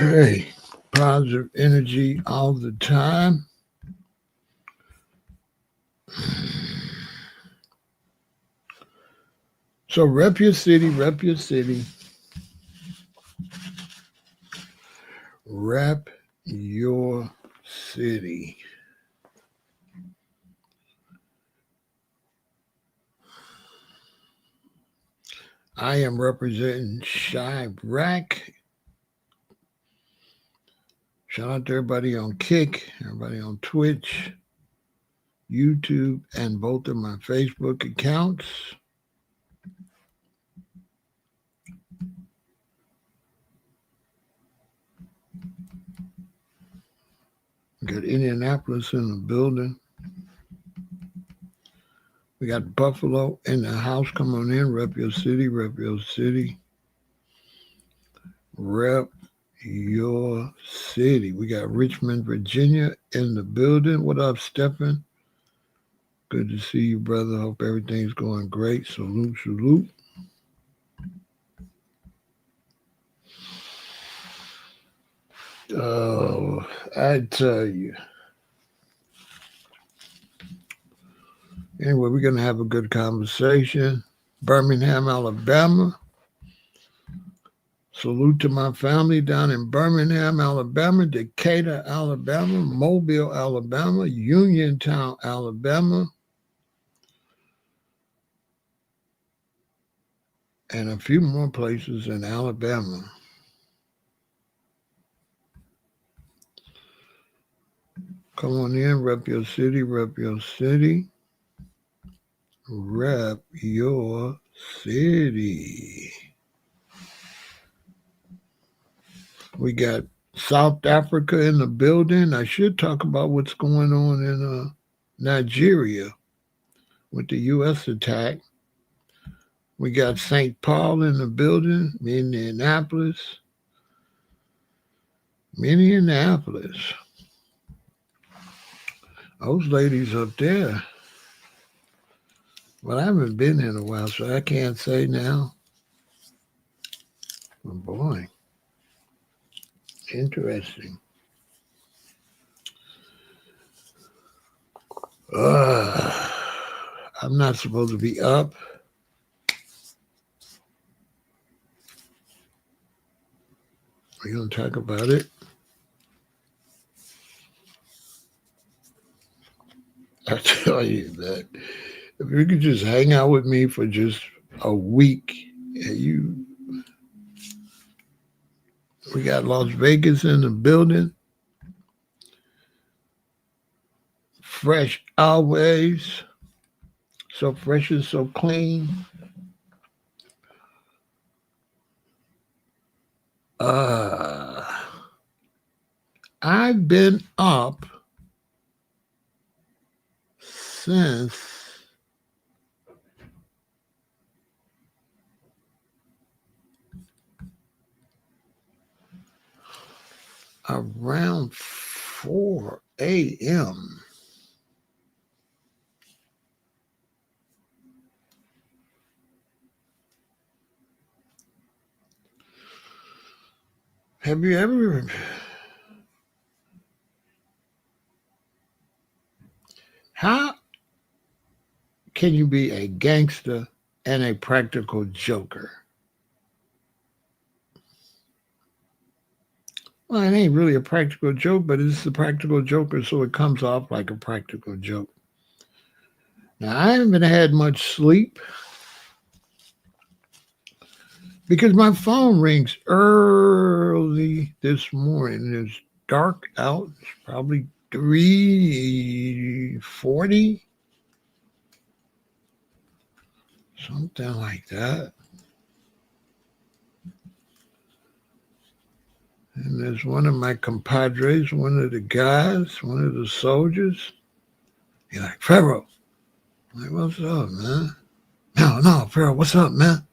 Okay. Positive energy all the time. So rep your city, rep your city. Rep your city. I am representing Chirac. Shout out to everybody on Kick, everybody on Twitch, YouTube, and both of my Facebook accounts. We got Indianapolis in the building. We got Buffalo in the house. Come on in. Rep your city. Rep your city. Rep your city. We got Richmond, Virginia in the building. What up, Stephen? Good to see you, brother. Hope everything's going great. Salute, salute. Oh, I tell you. Anyway, we're going to have a good conversation. Birmingham, Alabama. Salute to my family down in Birmingham, Alabama, Decatur, Alabama, Mobile, Alabama, Uniontown, Alabama, and a few more places in Alabama. Come on in, rep your city, rep your city. Rep your city. We got South Africa in the building. I should talk about what's going on in Nigeria with the U.S. attack. We got St. Paul in the building, Minneapolis. Those ladies up there. Well, I haven't been in a while, so I can't say now. Oh, boy. Interesting. I'm not supposed to be up. We're going to talk about it. I tell you that if you could just hang out with me for just a week, we got Las Vegas in the building. Fresh always. So fresh and so clean. I've been up since around 4 a.m. Have you ever... How can you be a gangster and a practical joker? Well, it ain't really a practical joke, but it's a practical joker, so it comes off like a practical joke. Now, I haven't had much sleep because my phone rings early this morning. It's dark out. It's probably 3:40, something like that. And there's one of my compadres, one of the guys, one of the soldiers. He's like, Pharaoh. I'm like, what's up, man? No, Pharaoh, what's up, man?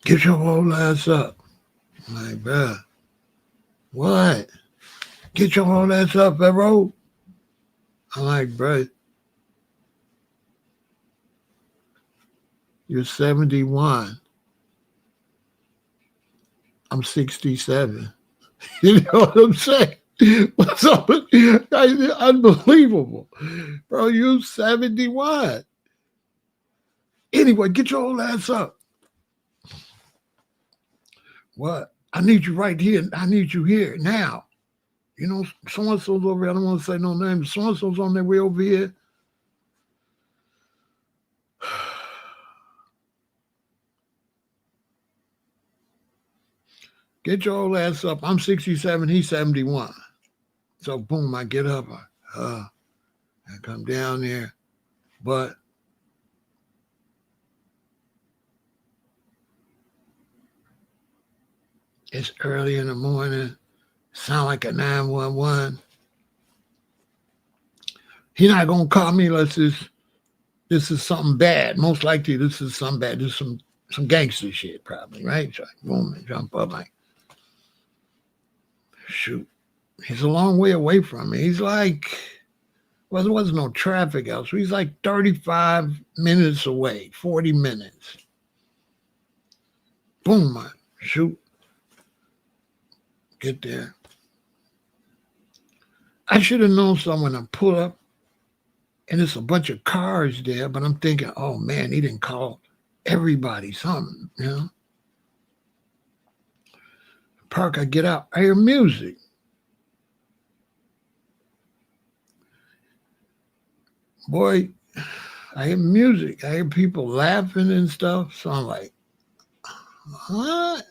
Get your whole ass up. I'm like, bruh, what? Get your whole ass up, Pharaoh. I'm like, bruh, you're 71. I'm 67. You know what I'm saying? What's up? Unbelievable. Bro, you 71. Anyway, get your old ass up. What? I need you right here. I need you here now. You know, so-and-so's over here. I don't want to say no names. So-and-so's on their way over here. Get your old ass up. I'm 67. He's 71. So, boom, I get up. I come down there. But it's early in the morning. Sound like a 911. He not going to call me unless this is something bad. Most likely this is something bad. This is some gangster shit probably, right? So I boom, and jump up like, shoot. He's a long way away from me. He's like, well, there wasn't no traffic out. So he's like 35 minutes away, 40 minutes. Boom, I shoot. Get there. I should have known someone to pull up and there's a bunch of cars there, but I'm thinking, oh man, he didn't call everybody something, you know? Park, I get out, I hear music. Boy, I hear music. I hear people laughing and stuff. So I'm like, what?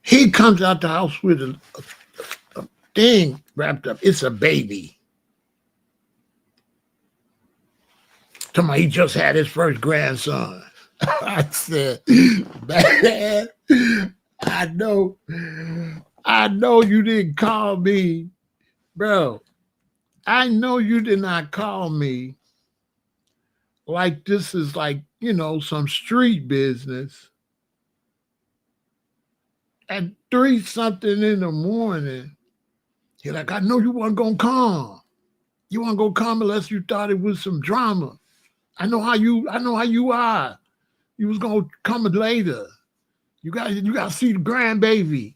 He comes out the house with a thing wrapped up. It's a baby. Tell me he just had his first grandson. I said, man, I know you didn't call me, bro. I know you did not call me like this is like, you know, some street business. At 3-something in the morning, you're like, I know you weren't gonna come. You weren't gonna come unless you thought it was some drama. I know how you are. You was gonna come later. You got to see the grandbaby.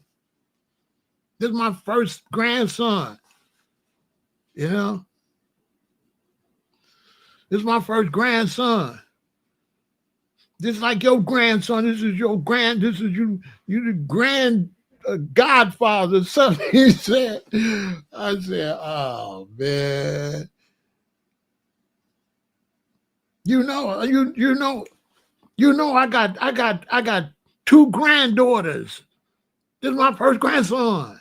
This is my first grandson. You know? This is my first grandson. This is like your grandson. This is you the grand godfather. Something he said. I said, oh man. You know, I got 2 granddaughters. This is my first grandson.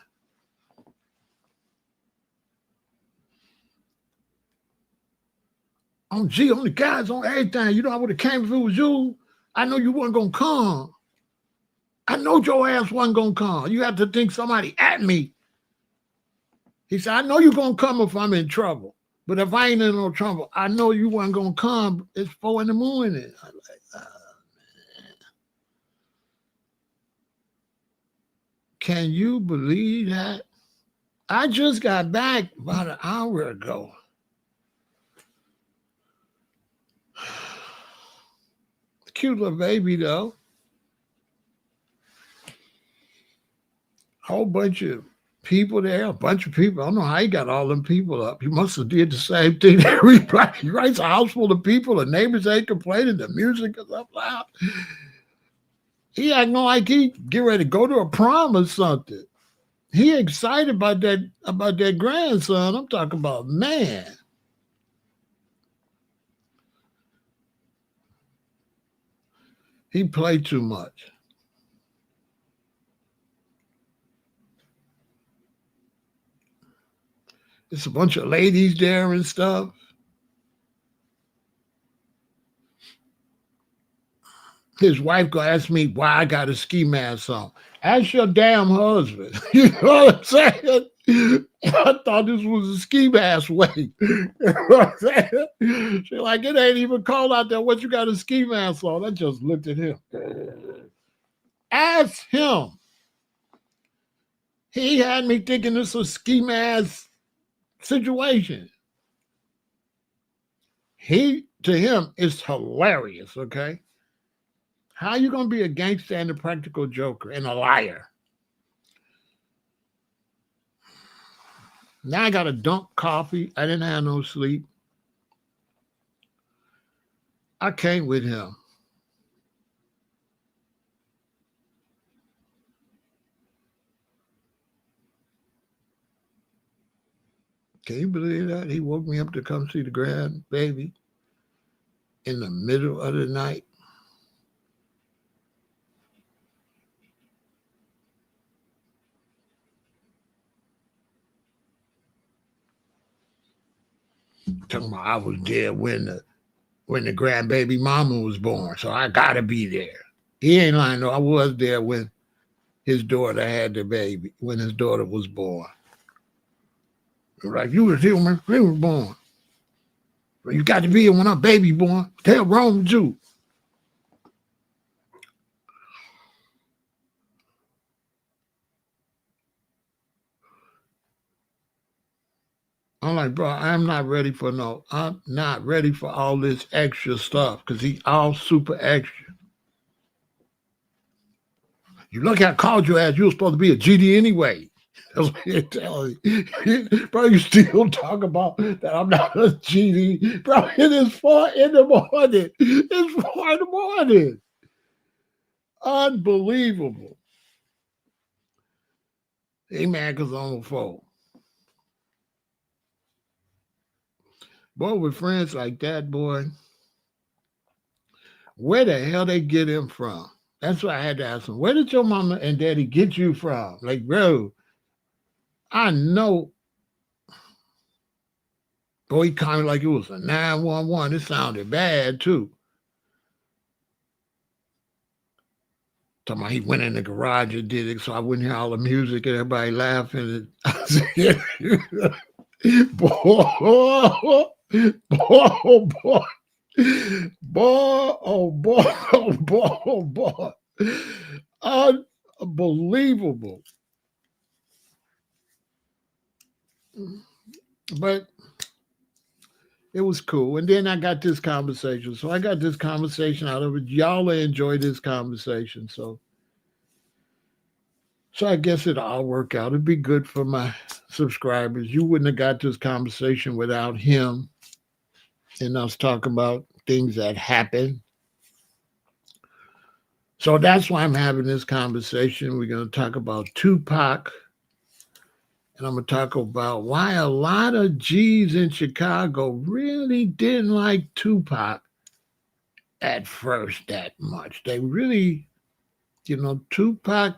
On G, on the guys, on everything. You know, I would have came if it was you. I know you weren't gonna come. I know your ass wasn't gonna come. You have to think somebody at me. He said, I know you're gonna come if I'm in trouble. But if I ain't in no trouble, I know you weren't gonna come. It's 4 in the morning. I'm like, man. Can you believe that? I just got back about an hour ago. Cute little baby though. Whole bunch of people there, a bunch of people. I don't know how he got all them people up. He must have did the same thing. He writes a house full of people. The neighbors ain't complaining. The music is up loud. He acting like he get ready to go to a prom or something. He excited about that grandson. I'm talking about, man. He played too much. There's a bunch of ladies there and stuff. His wife gonna ask me why I got a ski mask on. Ask your damn husband. You know what I'm saying? I thought this was a ski mask way. You know what I'm saying? She's like, it ain't even cold out there. What you got a ski mask on? I just looked at him. Ask him. He had me thinking this was a ski mask situation. To him, it's hilarious, okay? How you going to be a gangster and a practical joker and a liar? Now I got to dump coffee. I didn't have no sleep. I came with him. Can you believe that? He woke me up to come see the grandbaby in the middle of the night. Talking about I was there when the grandbaby mama was born, so I gotta be there. He ain't lying though. I was there when his daughter had the baby, when his daughter was born. Like, you was here when he was born. You got to be here when our baby born. Tell Rome Jew. I'm like, bro, I'm not ready for all this extra stuff because he all super extra. You look how I called your ass. You were supposed to be a GD anyway. That's what they're telling you. Bro, you still talk about that I'm not a GD. Bro, it is 4 in the morning. It's 4 in the morning. Unbelievable. Hey, man, because I'm on the phone. Boy, with friends like that, boy, where the hell they get him from? That's why I had to ask him, where did your mama and daddy get you from? Like, bro, I know. Boy, he kind of like it was a 911. It sounded bad, too. Talking about he went in the garage and did it so I wouldn't hear all the music and everybody laughing. Boy, boy, oh boy. Boy, oh boy, oh boy, oh boy. Unbelievable. But it was cool. And then I got this conversation. So I got this conversation out of it. Y'all enjoy this conversation. So I guess it'll all work out. It'd be good for my subscribers. You wouldn't have got this conversation without him and us talking about things that happen. So that's why I'm having this conversation. We're going to talk about Tupac. And I'm going to talk about why a lot of G's in Chicago really didn't like Tupac at first that much. They really, Tupac,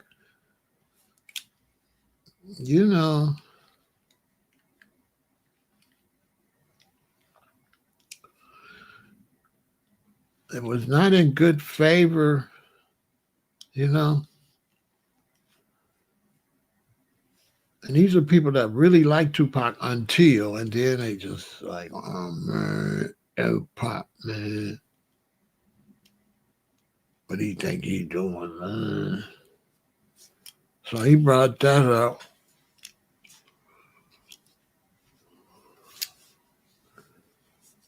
it was not in good favor, And these are people that really like Tupac and then they just like, oh man, Tupac, man. What do you think he's doing, man? So he brought that up.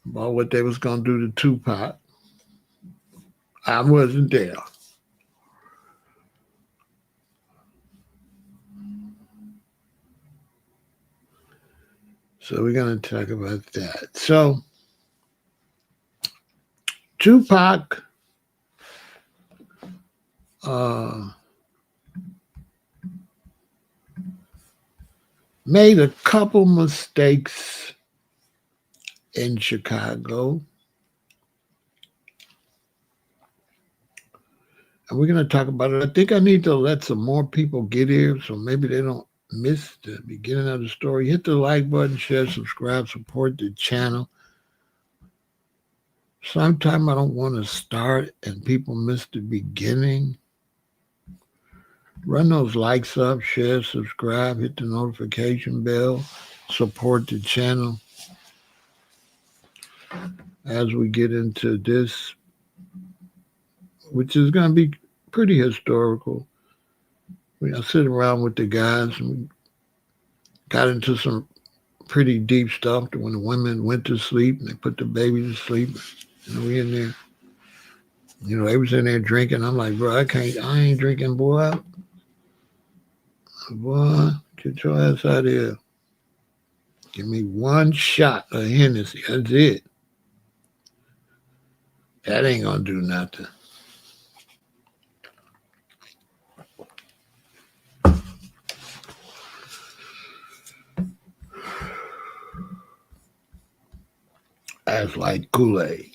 About what they was going to do to Tupac. I wasn't there. So we're going to talk about that. So Tupac made a couple mistakes in Chicago. And we're going to talk about it. I think I need to let some more people get here so maybe they don't miss the beginning of the story. Hit the like button, share, subscribe, support the channel. Sometimes I don't want to start and people miss the beginning. Run those likes up, share, subscribe, hit the notification bell, support the channel. As we get into this, which is going to be pretty historical. I sit around with the guys and we got into some pretty deep stuff when the women went to sleep and they put the baby to sleep. We in there You know, they was in there drinking. I'm like, bro, I ain't drinking, boy. Boy, get your ass out of here. Give me one shot of Hennessy. That's it. That ain't gonna do nothing. That's like Kool-Aid.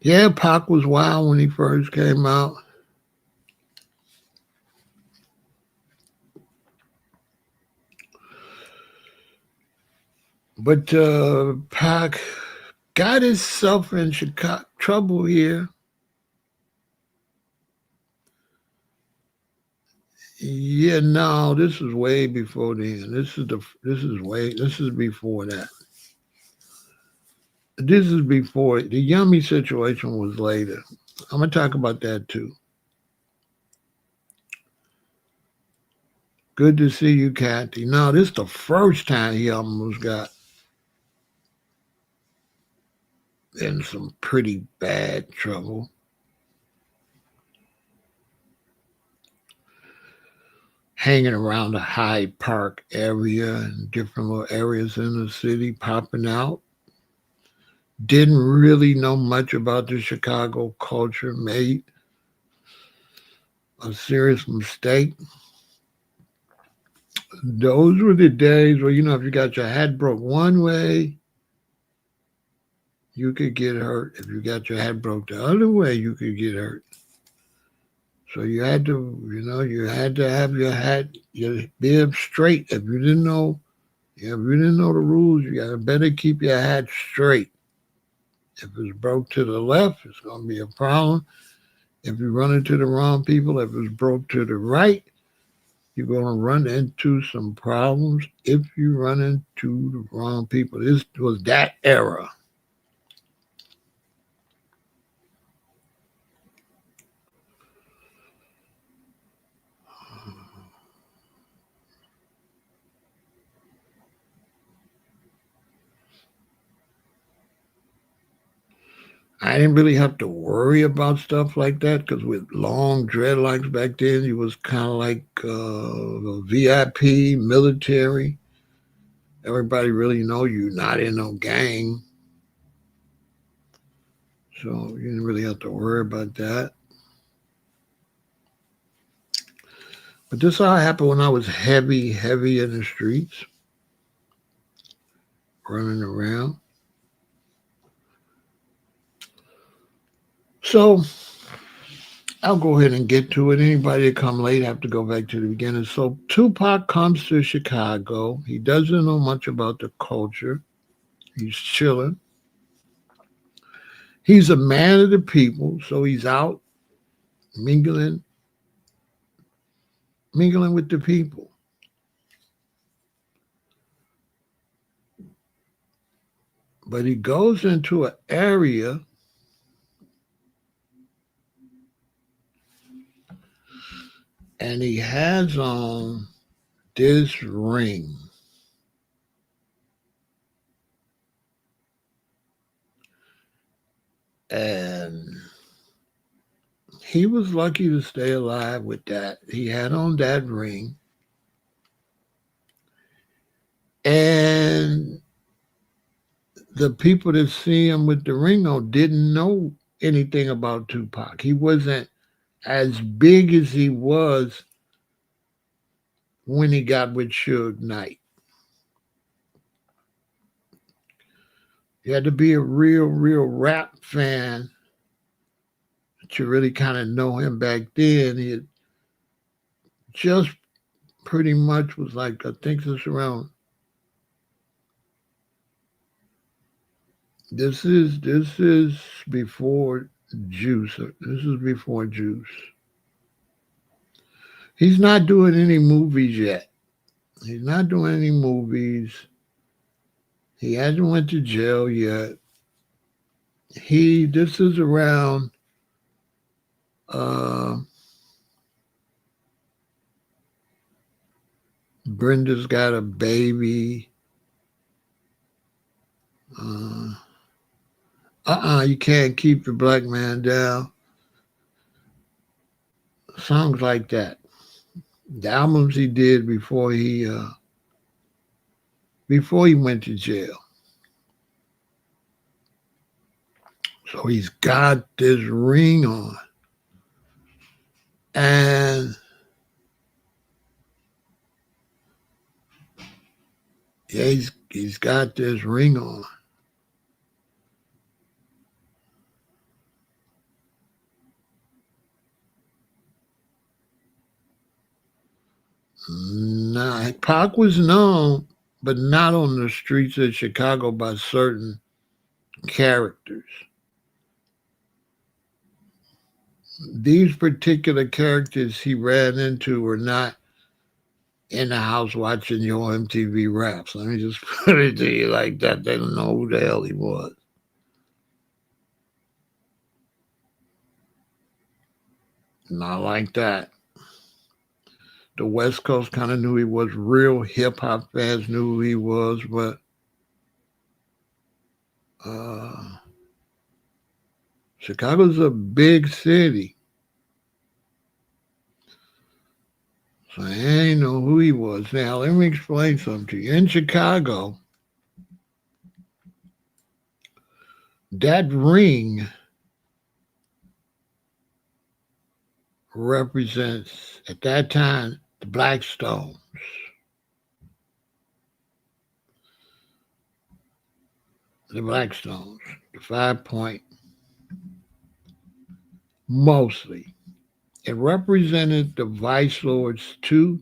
Yeah, Pac was wild when he first came out. But Pac got himself in Chicago trouble here. Yeah, no, this is way before then. This is before that. This is before the Yummy situation was later. I'm gonna talk about that too. Good to see you, Kathy. No, this is the first time he almost got in some pretty bad trouble. Hanging around the Hyde Park area and different little areas in the city, popping out. Didn't really know much about the Chicago culture, made a serious mistake. Those were the days where, you know, if you got your hat broke one way, you could get hurt. If you got your hat broke the other way, you could get hurt. So you had to, you had to have your hat, your bib straight. If you didn't know, if you didn't know the rules, you gotta better keep your hat straight. If it's broke to the left, it's gonna be a problem. If you run into the wrong people, if it's broke to the right, you're gonna run into some problems if you run into the wrong people. This was that era. I didn't really have to worry about stuff like that because with long dreadlocks back then, you was kind of like VIP, military. Everybody really know you not in no gang, so you didn't really have to worry about that. But this all happened when I was heavy, heavy in the streets, running around. So I'll go ahead and get to it. Anybody that come late have to go back to the beginning. So Tupac comes to Chicago. He doesn't know much about the culture. He's chilling. He's a man of the people, so he's out mingling, mingling with the people. But he goes into an area and he has on this ring. And he was lucky to stay alive with that. He had on that ring. And the people that see him with the ring on didn't know anything about Tupac. He wasn't as big as he was when he got with Suge Knight. You had to be a real, real rap fan to really kind of know him back then. He had just pretty much was like, I think this around. This is before Juice. This is before Juice. He's not doing any movies yet. He's not doing any movies. He hasn't went to jail yet. This is around uh Brenda's Got a Baby. You can't keep the black man down. Songs like that. The albums he did before he went to jail. So he's got this ring on. And yeah, he's got this ring on. Nah, Pac was known, but not on the streets of Chicago by certain characters. These particular characters he ran into were not in the house watching your MTV Raps. Let me just put it to you like that. They don't know who the hell he was. Not like that. The West Coast kind of knew he was. Real hip hop fans knew who he was, but Chicago's a big city. So I ain't know who he was. Now, let me explain something to you. In Chicago, that ring represents, at that time, the Blackstones. The Blackstones, the 5 Point, mostly. It represented the Vice Lords too,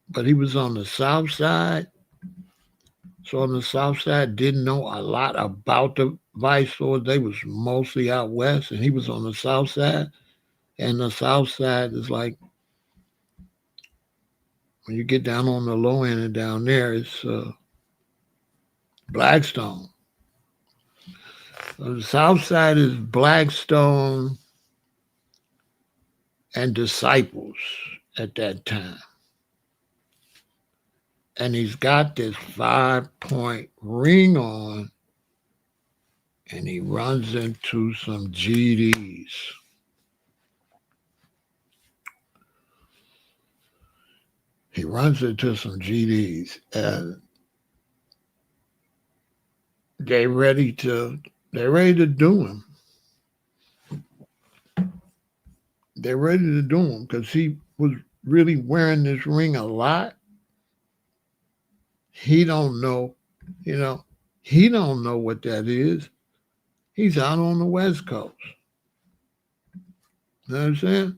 but he was on the South Side. So on the South Side, didn't know a lot about the Vice Lords. They was mostly out west, and he was on the South Side. And the South Side is like, when you get down on the low end and down there, it's Blackstone. So the South Side is Blackstone and Disciples at that time. And he's got this 5 Point ring on, and he runs into some GDs. He runs into some GDs, and they're ready to do him. They're ready to do him because he was really wearing this ring a lot. He don't know, he don't know what that is. He's out on the West Coast. You know what I'm saying?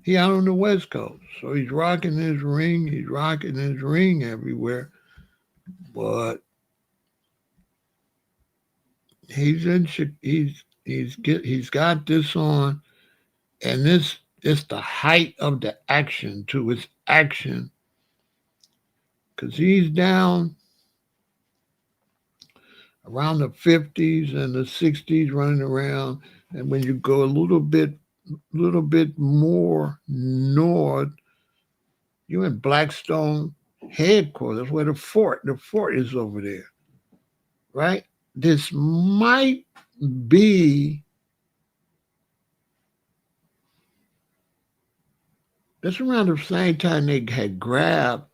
He out on the West Coast. So he's rocking his ring. He's rocking his ring everywhere. But he's got this on, and it's the height of the action to his action. Because he's down around the 50s and the 60s running around. And when you go a little bit more north, you're in Blackstone headquarters, where the fort is over there, right? This might be, that's around the same time they had grabbed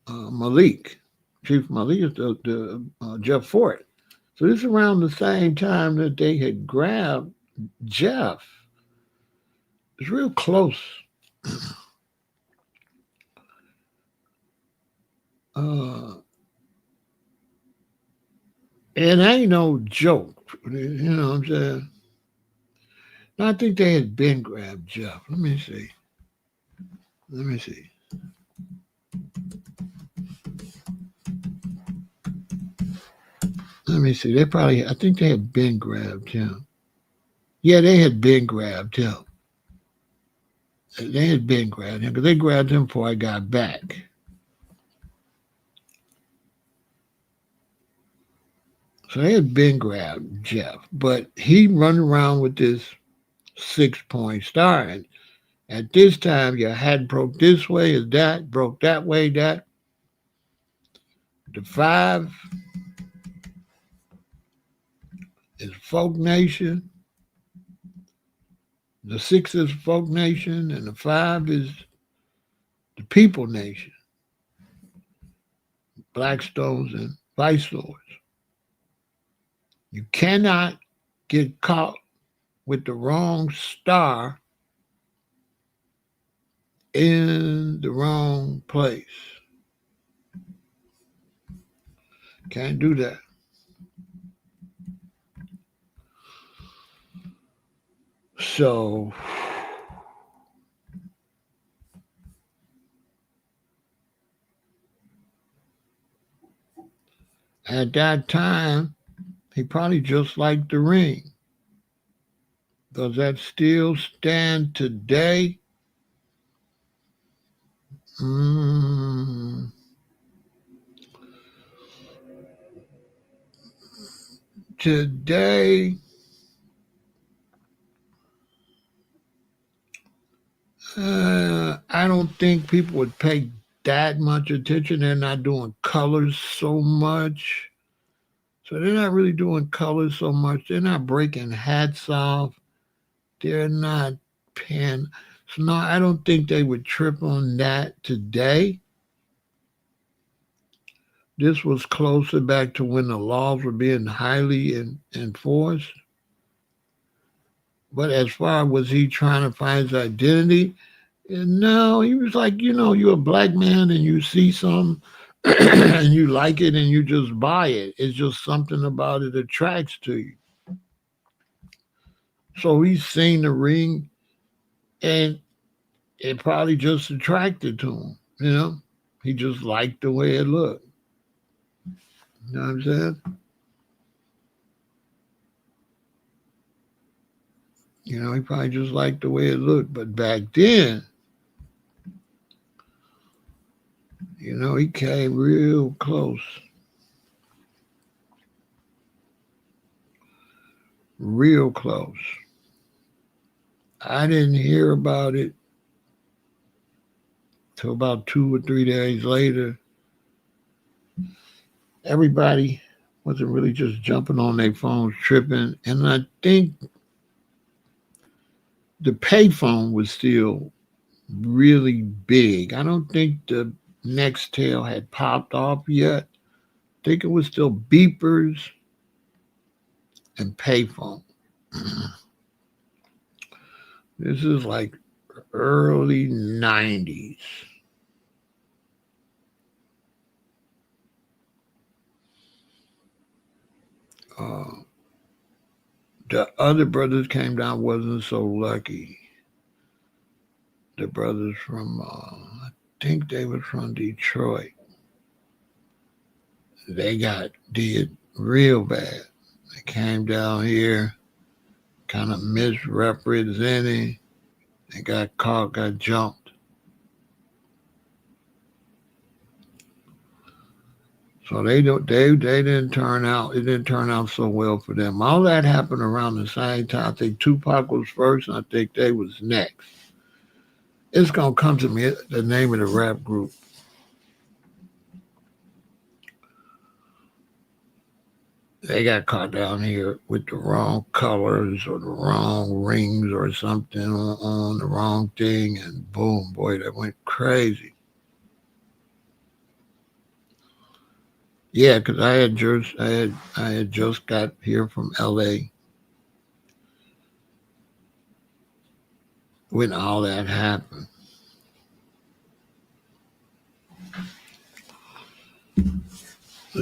Malik. Chief Malik is the Jeff Fort. So this is around the same time that they had grabbed Jeff. It's real close. It ain't no joke. You know what I'm saying? I think they had been grabbed Jeff. Let me see. They probably, I think they had been grabbed him. Yeah, they had been grabbed him. They had been grabbed him because they grabbed him before I got back. So they had been grabbed Jeff, but he run around with this 6 point star. At this time, your hat broke this way, is that, broke that way, that. The 5 is Folk Nation, the 6 is Folk Nation, and the 5 is the People Nation, Blackstones and Vice Lords. You cannot get caught with the wrong star in the wrong place. Can't do that. So at that time, he probably just liked the ring. Does that still stand today? Today, I don't think people would pay that much attention. They're not doing colors so much. So they're not really doing colors so much. They're not breaking hats off. They're not paying. So no, I don't think they would trip on that today. This was closer back to when the laws were being highly enforced. But as far as was he trying to find his identity, no, he was like, you're a black man and you see something and you like it and you just buy it. It's just something about it attracts to you. So he's seen the ring and it probably just attracted to him. He just liked the way it looked. You know what I'm saying? He probably just liked the way it looked. But back then, he came real close. Real close. I didn't hear about it till about 2 or 3 days later. Everybody wasn't really just jumping on their phones, tripping. And I think the payphone was still really big. I don't think the Nextel had popped off yet. I think it was still beepers and payphone. This is like early 90s. The other brothers came down, wasn't so lucky. The brothers from, I think they were from Detroit. They did real bad. They came down here, kind of misrepresenting. They got caught, got jumped. So they didn't turn out. It didn't turn out so well for them. All that happened around the same time. I think Tupac was first, and I think they was next. It's gonna come to me. The name of the rap group. They got caught down here with the wrong colors or the wrong rings or something on the wrong thing, and boom, boy, that went crazy. Yeah, because I had just got here from L.A. when all that happened.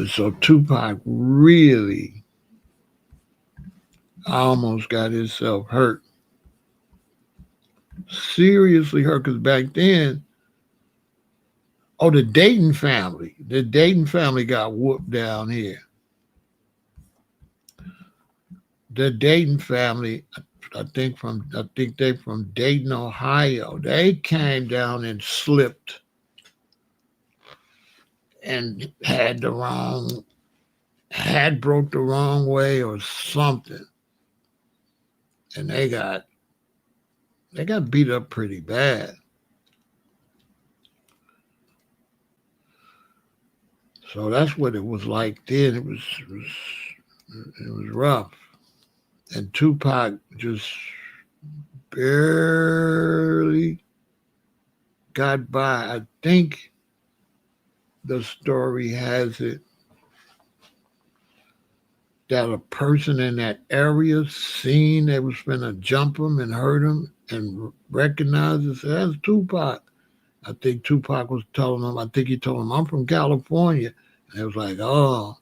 So Tupac really almost got himself hurt. Seriously hurt, because back then, the Dayton family. The Dayton family got whooped down here. The Dayton family, I think they from Dayton, Ohio. They came down and slipped and had broke the wrong way or something. And They got beat up pretty bad. So that's what it was like then. It was rough. And Tupac just barely got by. I think the story has it that a person in that area seen they was finna jump him and hurt him and recognized it as Tupac. I think Tupac was telling him, I think he told him, I'm from California. And it was like, oh,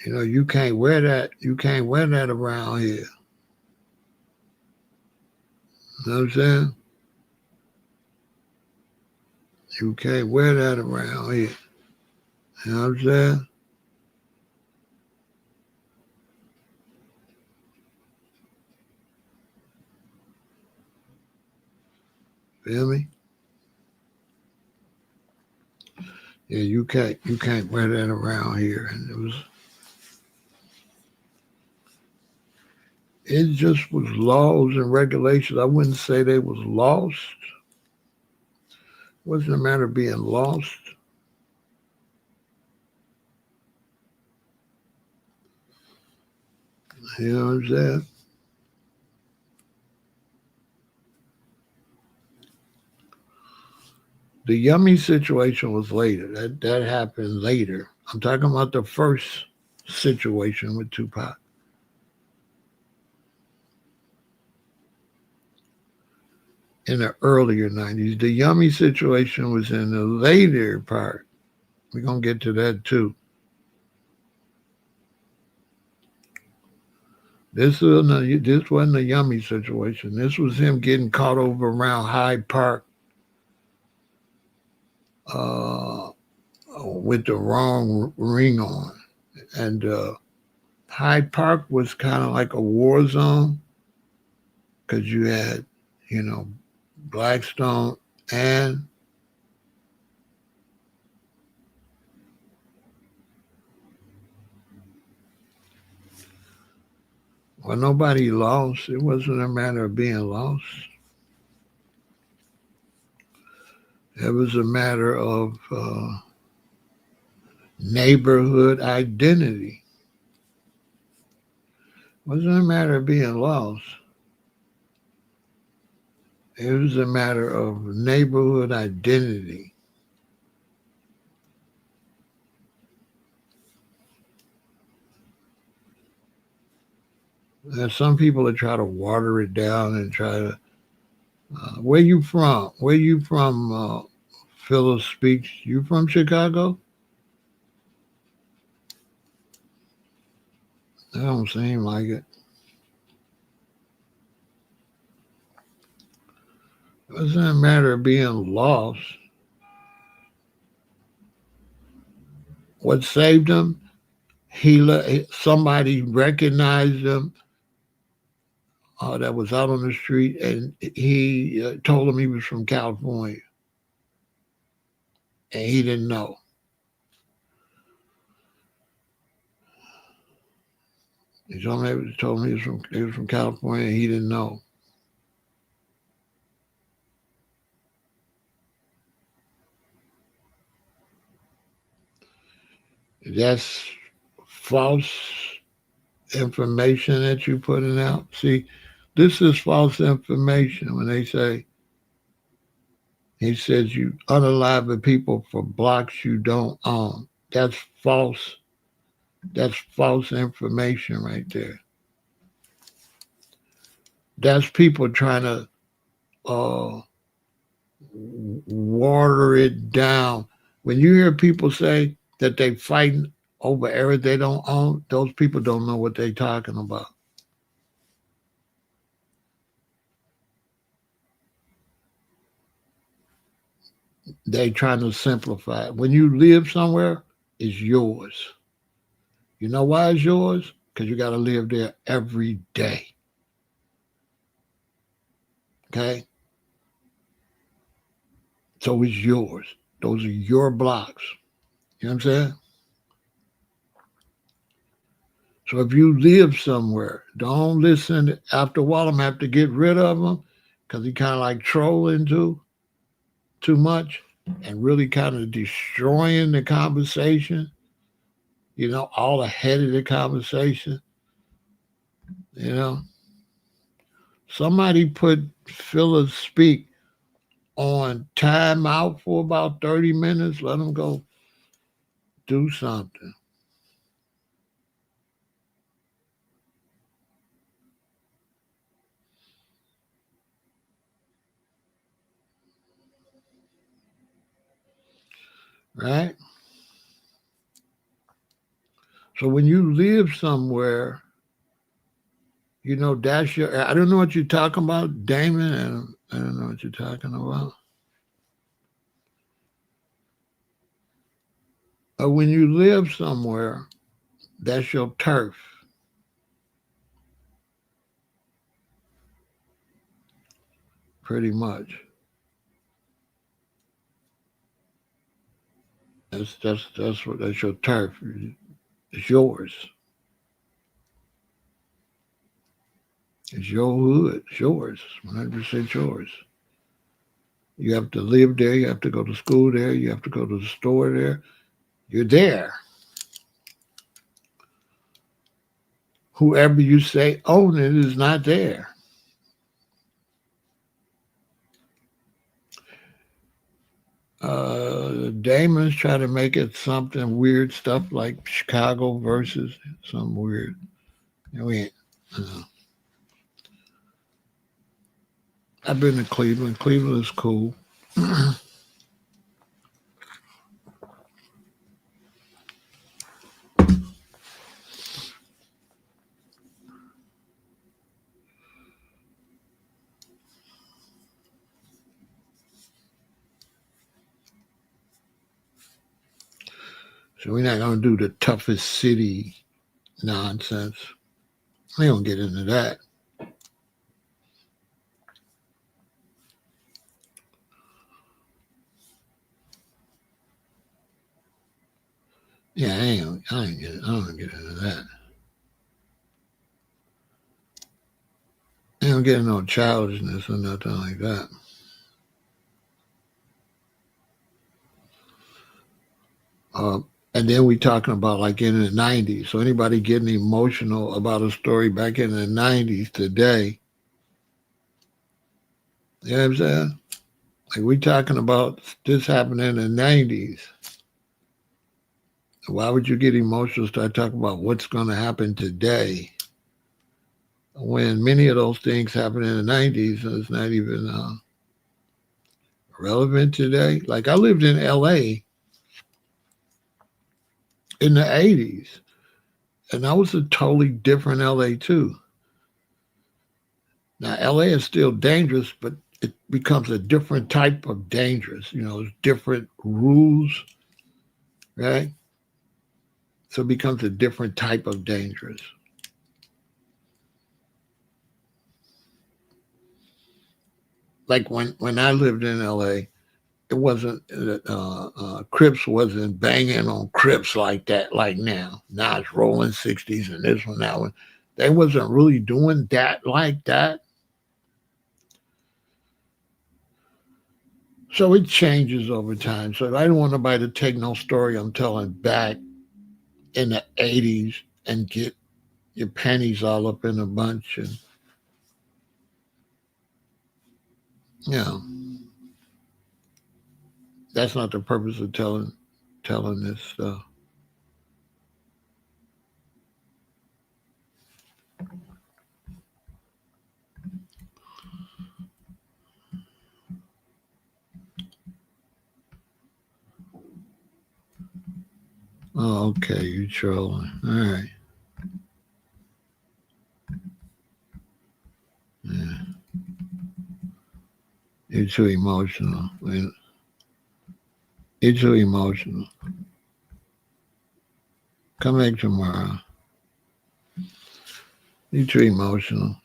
you can't wear that. You can't wear that around here. You know what I'm saying? You can't wear that around here. You know what I'm saying? Feel me? Yeah, you can't wear that around here. And it just was laws and regulations. I wouldn't say they was lost. It wasn't a matter of being lost. You know what I'm saying? The Yummy situation was later. That happened later. I'm talking about the first situation with Tupac in the earlier 90s. The Yummy situation was in the later part. We're going to get to that too. This wasn't a Yummy situation. This was him getting caught over around Hyde Park uh, with the wrong ring on. And Hyde Park was kind of like a war zone because you had, you know, Blackstone and well, nobody lost. It wasn't a matter of being lost. It was a matter of neighborhood identity. It wasn't a matter of being lost. It was a matter of neighborhood identity. There's some people that try to water it down and try to. Where you from? Where you from? Phyllis speaks. You from Chicago? That don't seem like it. It wasn't a matter of being lost. What saved him? Somebody recognized him that was out on the street, and he told him he was from California, and he didn't know. He told me he was from California, and he didn't know. That's false information that you're putting out. See, this is false information when they say he says you unalive people for blocks you don't own. That's false. That's false information right there. That's people trying to uh, water it down. When you hear people say that they fighting over areas they don't own, those people don't know what they talking about. They trying to simplify it. When you live somewhere, it's yours. You know why it's yours? Because you got to live there every day. Okay? So it's yours. Those are your blocks. You know what I'm saying? So if you live somewhere, don't listen. After a while, I'm gonna have to get rid of him because he kind of like trolling too much and really kind of destroying the conversation. All ahead of the conversation. You know, somebody put Phyllis Speak on timeout for about 30 minutes. Let him go do something. Right? So when you live somewhere, that's your. I don't know what you're talking about, Damon. I don't know what you're talking about. But when you live somewhere, that's your turf, pretty much. That's your turf. It's yours. It's your hood. It's yours. 100% yours. You have to live there. You have to go to school there. You have to go to the store there. You're there. Whoever you say own it is not there. Damon's trying to make it something weird stuff like Chicago versus some weird. We ain't, uh, I've been to Cleveland. Cleveland is cool. So we're not going to do the toughest city nonsense. We don't get into that. Yeah, I don't get into that. I don't get no childishness or nothing like that. Uh, and then we talking about like in the 90s. So anybody getting emotional about a story back in the 90s today, you know what I'm saying? Like we talking about this happening in the 90s. Why would you get emotional, start talking about what's going to happen today when many of those things happened in the 90s and it's not even relevant today? Like I lived in LA in the 80s, and that was a totally different LA too. Now, LA is still dangerous, but it becomes a different type of dangerous. Different rules, right? So it becomes a different type of dangerous. Like when I lived in LA, it wasn't Crips wasn't banging on Crips like that like now. Now it's rolling 60s and this one, that one. They wasn't really doing that like that. So it changes over time. So I don't want nobody to take no story I'm telling back in the 80s and get your panties all up in a bunch. And, you know, that's not the purpose of telling this stuff. Oh, okay, you trolling. All right. Yeah. You're too emotional. You're too emotional. Come back tomorrow. You're too emotional.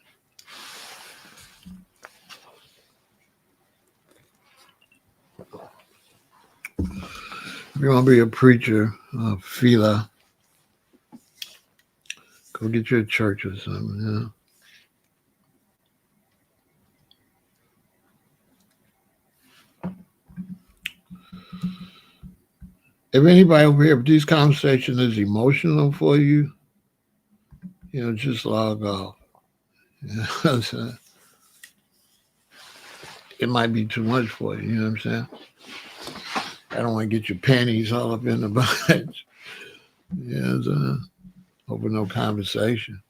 If you want to be a preacher, Phila, Go get you a church or something, you know. If anybody over here, if this conversation is emotional for you, just log off. You know what I'm saying? It might be too much for you, you know what I'm saying? I don't want to get your panties all up in the bunch. You know what I'm saying? Over no conversation.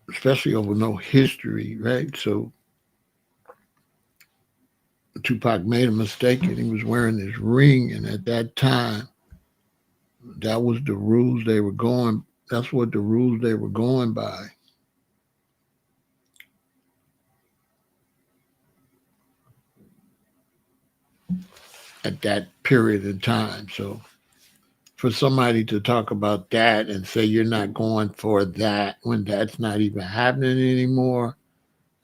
Especially over no history, right? So Tupac made a mistake and he was wearing this ring, and at that time, that was the rules they were going. That's what the rules they were going by. At that period in time. So for somebody to talk about that and say you're not going for that when that's not even happening anymore,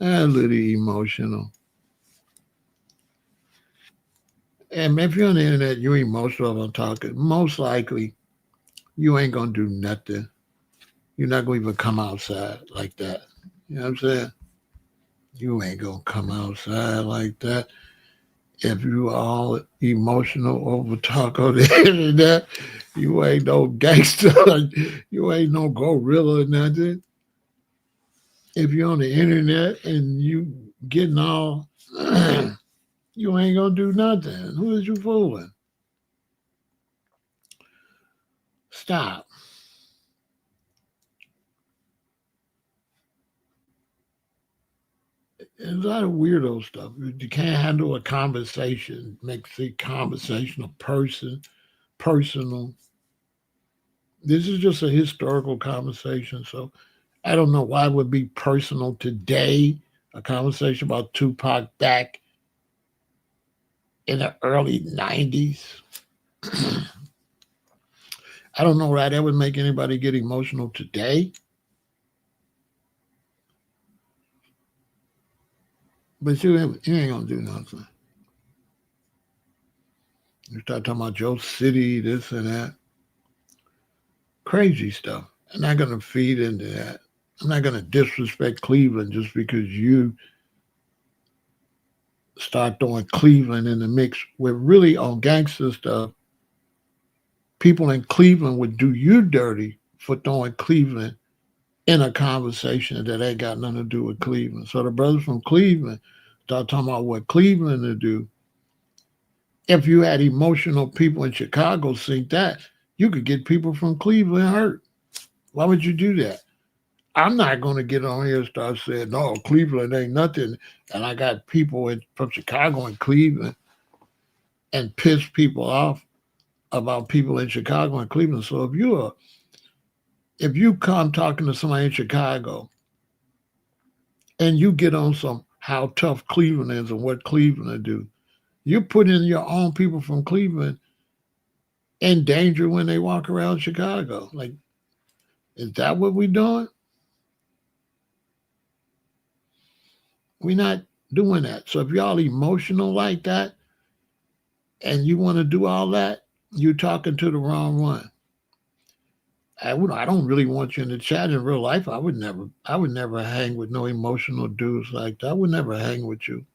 a little emotional. And if you're on the internet, you're emotional about talking. Most likely, you ain't gonna do nothing. You're not gonna even come outside like that. You know what I'm saying? You ain't gonna come outside like that. If you all emotional over talk on the internet, you ain't no gangster. You ain't no gorilla or nothing. If you're on the internet and you getting all, you ain't gonna do nothing. Who is you fooling? Stop. There's a lot of weirdo stuff. You can't handle a conversation, makes the conversation a personal. This is just a historical conversation, so I don't know why it would be personal today. A conversation about Tupac back in the early 90s. I don't know why that would make anybody get emotional today. But you ain't gonna do nothing. You start talking about your city, this and that. Crazy stuff. I'm not gonna feed into that. I'm not gonna disrespect Cleveland just because you start throwing Cleveland in the mix. We're really on gangster stuff. People in Cleveland would do you dirty for throwing Cleveland in a conversation that ain't got nothing to do with Cleveland. So the brothers from Cleveland start talking about what Cleveland to do. If you had emotional people in Chicago think that, you could get people from Cleveland hurt. Why would you do that? I'm not going to get on here and start saying, no, Cleveland ain't nothing. And I got people from Chicago and Cleveland and piss people off about people in Chicago and Cleveland. So if you come talking to somebody in Chicago and you get on some how tough Cleveland is and what Cleveland will do, you're putting your own people from Cleveland in danger when they walk around Chicago. Like, is that what we're doing? We're not doing that. So if y'all emotional like that and you want to do all that, you're talking to the wrong one. I don't really want you in the chat in real life. I would never hang with no emotional dudes like that. I would never hang with you.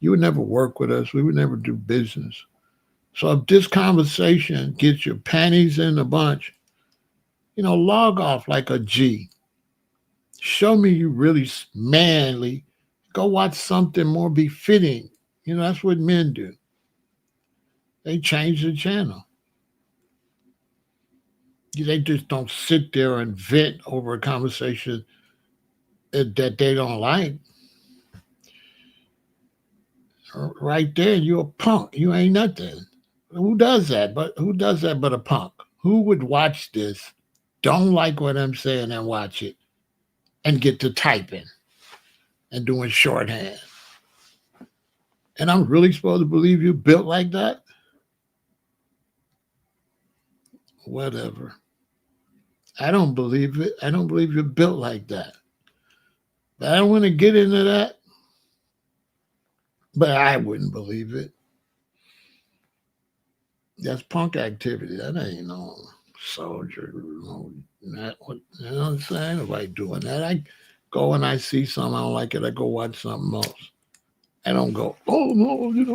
You would never work with us. We would never do business. So if this conversation gets your panties in a bunch, log off like a G. Show me you really manly. Go watch something more befitting. That's what men do. They change the channel. They just don't sit there and vent over a conversation that they don't like. Right there, you're a punk. You ain't nothing. Who does that? But a punk? Who would watch this, don't like what I'm saying, and watch it, and get to typing and doing shorthand? And I'm really supposed to believe you built like that? Whatever. I don't believe it. I don't believe you're built like that. But I don't want to get into that. But I wouldn't believe it. That's punk activity. That ain't no soldier. No, not what, you know what I'm saying? Nobody doing that. I go and I see something I don't like it. I go watch something else. I don't go, oh no, you know,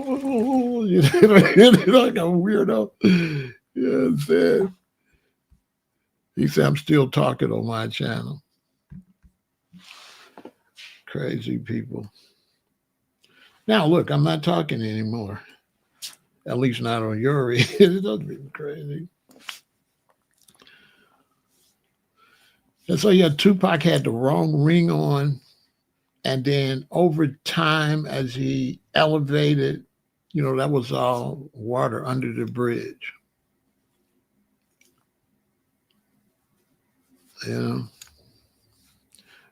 like a weirdo. You know what I'm saying? He said, I'm still talking on my channel. Crazy people. Now, look, I'm not talking anymore. At least not on your end. It doesn't be crazy. And so, yeah, Tupac had the wrong ring on. And then over time, as he elevated, you know, that was all water under the bridge. You know,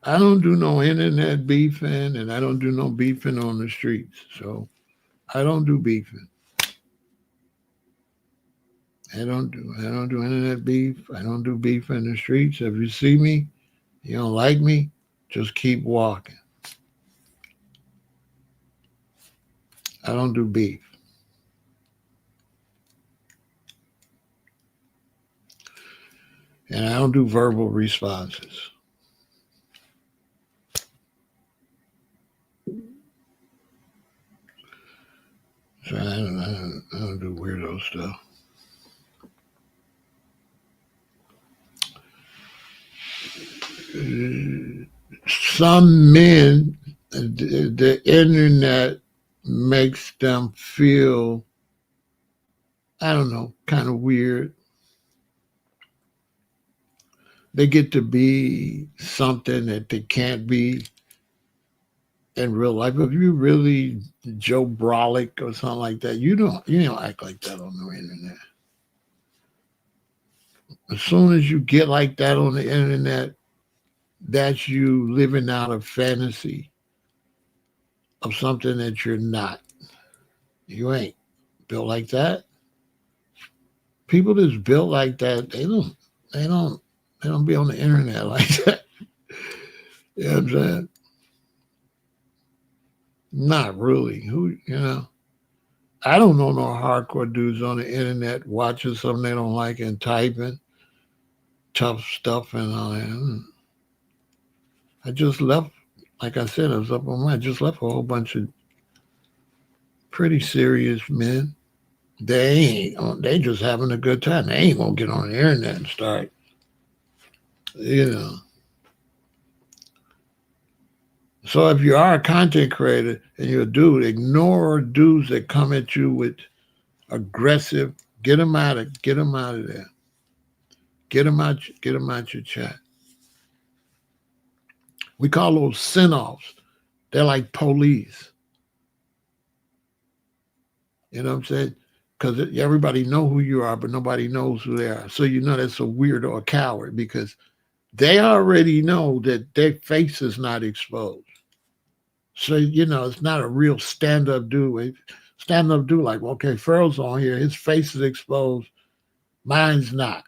I don't do no internet beefing and I don't do no beefing on the streets. So I don't do beefing. I don't do internet beef. I don't do beef in the streets. If you see me, you don't like me, just keep walking. I don't do beef. And I don't do verbal responses. So I don't do weirdo stuff. Some men, the internet makes them feel, I don't know, kind of weird. They get to be something that they can't be in real life. If you really Joe Brolic or something like that, you don't act like that on the internet. As soon as you get like that on the internet, that's you living out a fantasy of something that you're not. You ain't built like that. People that's built like that, they don't they don't be on the internet like that. You know what I'm saying? Not really. I don't know no hardcore dudes on the internet watching something they don't like and typing tough stuff and all that. I just left, like I said, I was up on my, I just left a whole bunch of pretty serious men. They just having a good time. They ain't gonna get on the internet and start, you know. So if you are a content creator and you're a dude, ignore dudes that come at you with aggressive. Get them out of there. Get them out your chat. We call those send-offs. They're like police. You know what I'm saying? Because everybody know who you are, but nobody knows who they are. So you know that's a weird or a coward because they already know that their face is not exposed. So it's not a real stand-up dude. Stand-up dude like, well, okay, Pharaoh's on here. His face is exposed. Mine's not.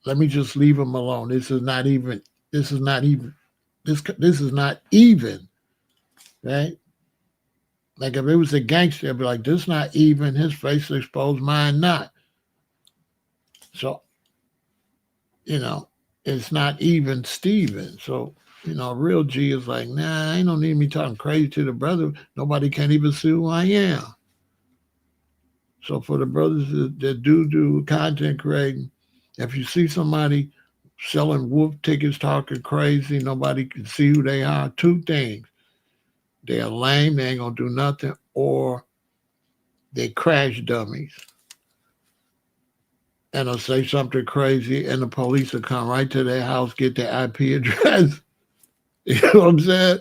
Let me just leave him alone. This is not even. This is not even. This is not even. Right? Like if it was a gangster, I'd be like, this not even. His face is exposed. Mine not. So it's not even Steven. So real G is like, nah, I ain't no need me talking crazy to the brother. Nobody can even see who I am. So for the brothers that do content creating, if you see somebody selling wolf tickets, talking crazy, nobody can see who they are. Two things: they are lame, they ain't gonna do nothing, or they crash dummies. And they'll say something crazy, and the police will come right to their house, get their IP address. You know what I'm saying?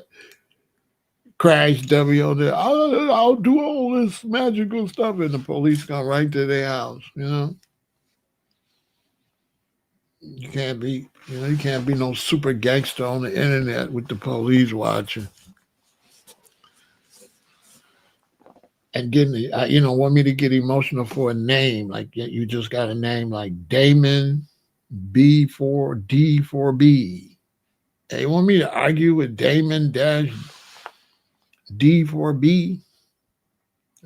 Crash dummy on there. I'll do all this magical stuff, and the police come right to their house. You can't be no super gangster on the internet with the police watching and want me to get emotional for a name. Like you just got a name like Damon B4D4B. They want me to argue with Damon dash D4B.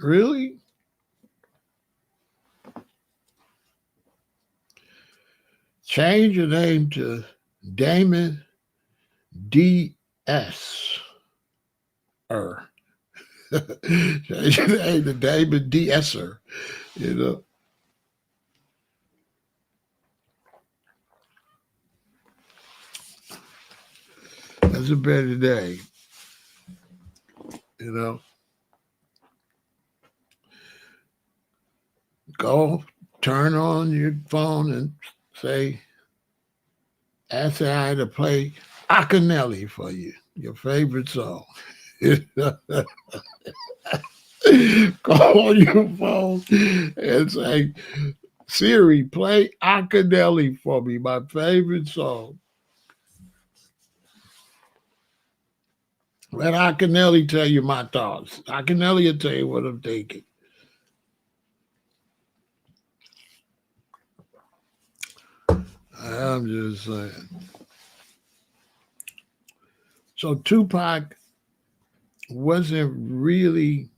Really? Change your name to Damon D.S. Change your name to Damon D.S.er. You know, that's a better name. You know, go turn on your phone and say, ask AI to play Acanelli for you, your favorite song. Go on your phone and say, Siri, play Acanelli for me, my favorite song. Let Acanelli tell you my thoughts. Acanelli will tell you what I'm thinking. I'm just saying. So Tupac wasn't really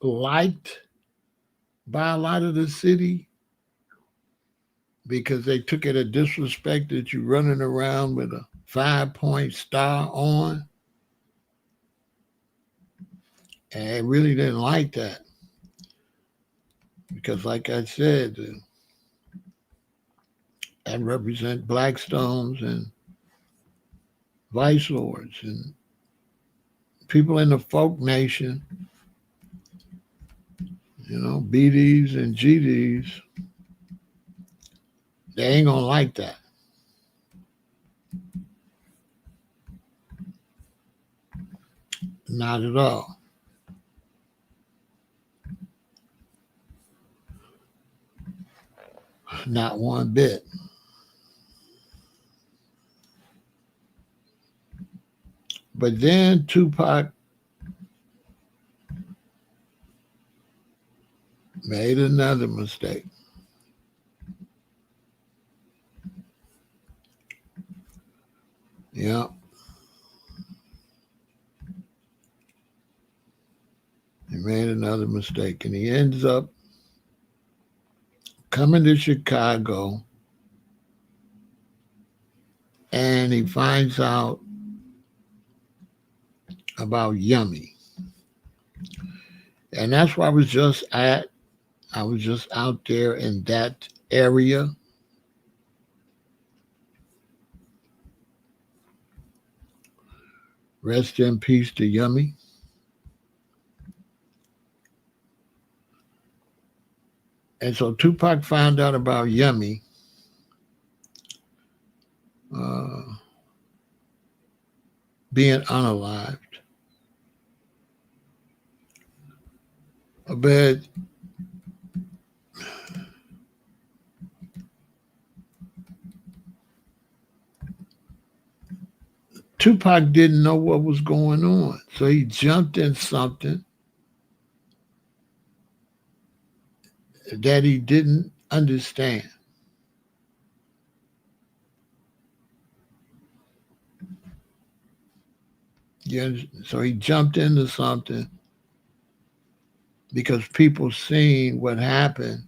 liked by a lot of the city because they took it as disrespect that you running around with a 5-point star on. And they really didn't like that. Because like I said, that represent Blackstones and Vice Lords and people in the folk nation, BDs and GDs. They ain't gonna like that. Not at all. Not one bit. But then Tupac made another mistake. Yeah. He made another mistake. And he ends up coming to Chicago and he finds out about Yummy. And that's where I was just at. I was just out there in that area. Rest in peace to Yummy. And so Tupac found out about Yummy. Uh, Being unalived. But Tupac didn't know what was going on. So he jumped in something that he didn't understand. So he jumped into something because people seen what happened.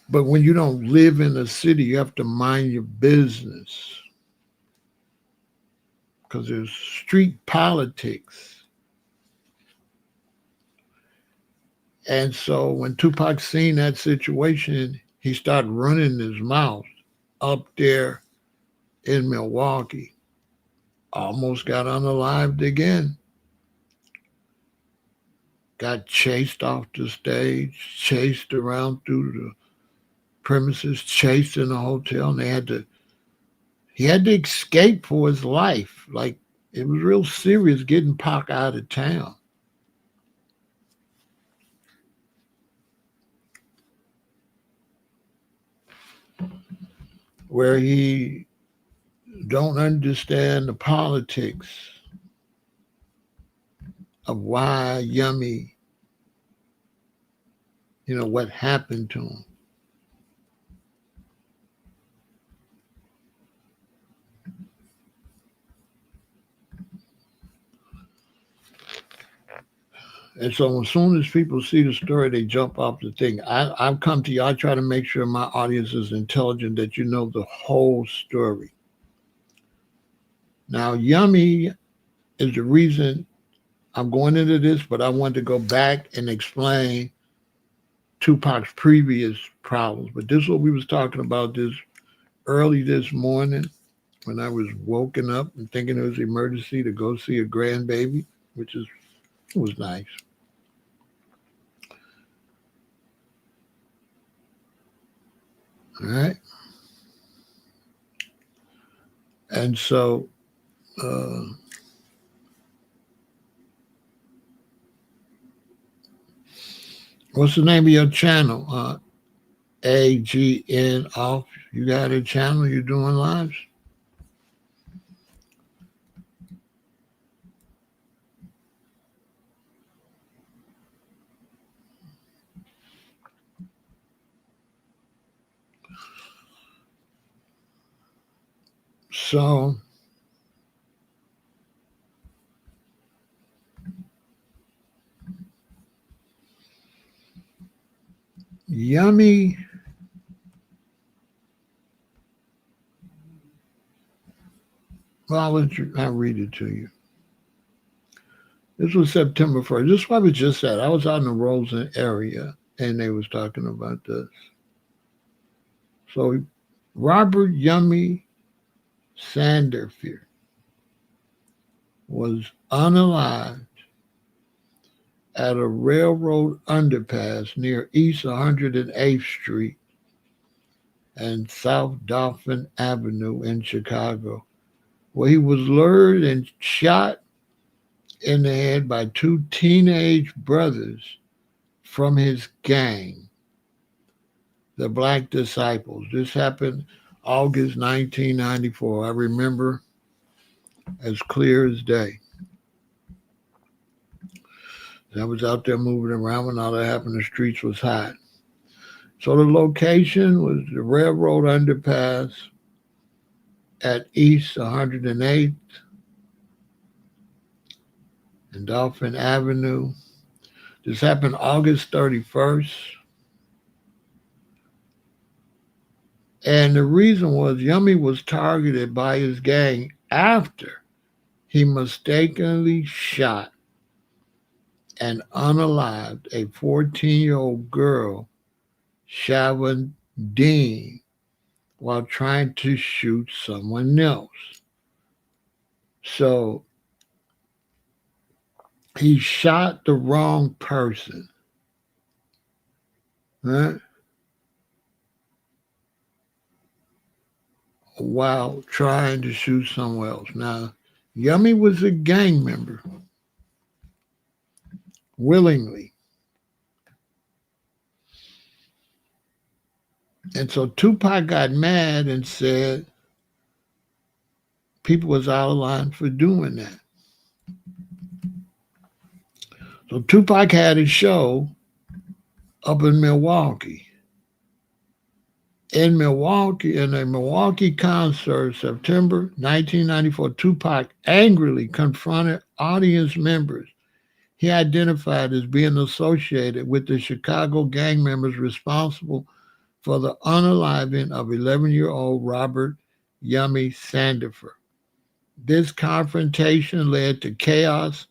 But when you don't live in a city, you have to mind your business because there's street politics. And so when Tupac seen that situation, he started running his mouth up there in Milwaukee. Almost got unalived again. Got chased off the stage, chased around through the premises, chased in the hotel, and he had to escape for his life. Like it was real serious getting Pac out of town. Where he don't understand the politics of why Yummy, what happened to him. And so as soon as people see the story, they jump off the thing. I come to you, I try to make sure my audience is intelligent, that you know the whole story. Now, Yummy is the reason I'm going into this, but I want to go back and explain Tupac's previous problems. But this is what we was talking about this early this morning when I was woken up and thinking it was an emergency to go see a grandbaby, which was nice. All right. And so what's the name of your channel? AGN off. You got a channel? You doing lives? So Yummy. Well, I'll read it to you. This was September 1st. This is what I just said. I was out in the Roseland area and they was talking about this. So Robert Yummy Sanderfield was unalived at a railroad underpass near East 108th Street and South Dolphin Avenue in Chicago, where he was lured and shot in the head by two teenage brothers from his gang, the Black Disciples. This happened August 1994. I remember as clear as day. I was out there moving around when all that happened. The streets was hot. So the location was the railroad underpass at East 108th and Dolphin Avenue. This happened August 31st. And the reason was Yummy was targeted by his gang after he mistakenly shot and unalived a 14-year-old girl, Shavon Dean, while trying to shoot someone else. So he shot the wrong person, right? While trying to shoot someone else. Now, Yummy was a gang member, willingly. And so Tupac got mad and said people was out of line for doing that. So Tupac had a show up in Milwaukee. In a Milwaukee concert, September 1994, Tupac angrily confronted audience members he identified as being associated with the Chicago gang members responsible for the unaliving of 11-year-old Robert Yummy Sanderfield. This confrontation led to chaos,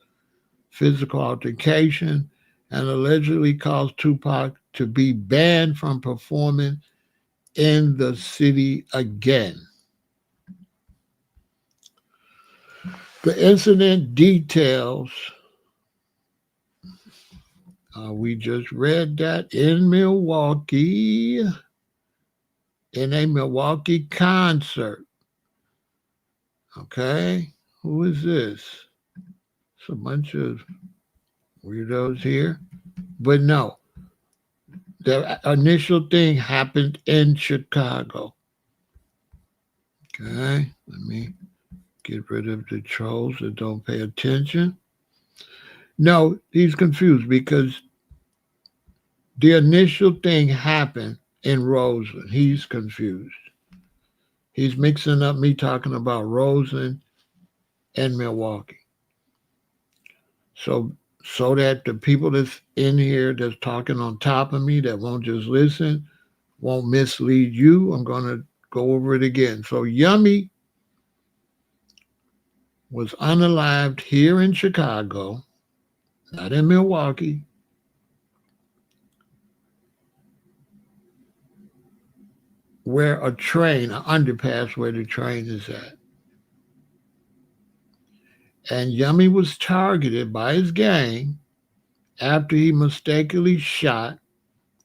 physical altercation, and allegedly caused Tupac to be banned from performing in the city again. The incident details, we just read that in Milwaukee, in a Milwaukee concert. Okay, who is this? It's a bunch of weirdos here. But no, the initial thing happened in Chicago. Okay, let me get rid of the trolls that don't pay attention. No, he's confused because the initial thing happened in Roseland. He's confused. He's mixing up me talking about Roseland and Milwaukee. So so that the people that's in here that's talking on top of me that won't just listen, won't mislead you, I'm going to go over it again. So Yummy was unalived here in Chicago, not in Milwaukee, where a train, an underpass where the train is at. And Yummy was targeted by his gang after he mistakenly shot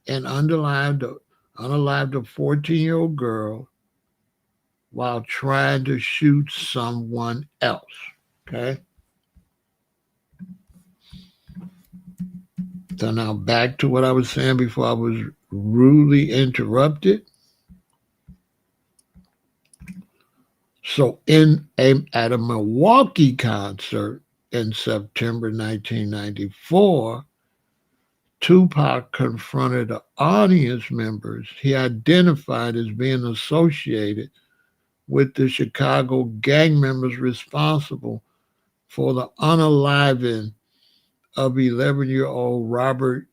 and unalived a 14-year-old girl while trying to shoot someone else. Okay? So now back to what I was saying before I was rudely interrupted. So at a Milwaukee concert in September 1994, Tupac confronted the audience members he identified as being associated with the Chicago gang members responsible for the unaliving of 11-year-old Robert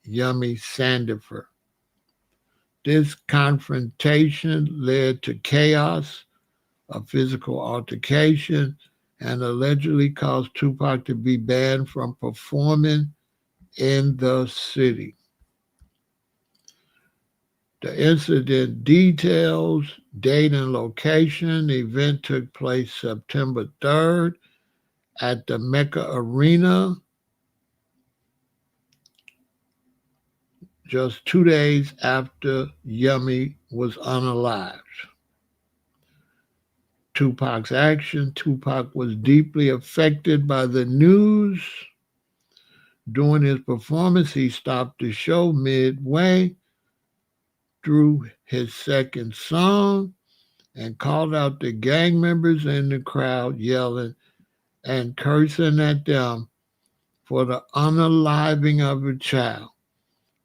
Yummy Sandifer. This confrontation led to chaos, a physical altercation, and allegedly caused Tupac to be banned from performing in the city. The incident details, date and location. The event took place September 3rd at the Mecca Arena, just 2 days after Yummy was unalived. Tupac's action. Tupac was deeply affected by the news. During his performance, he stopped the show midway through his second song and called out the gang members in the crowd, yelling and cursing at them for the unaliving of a child.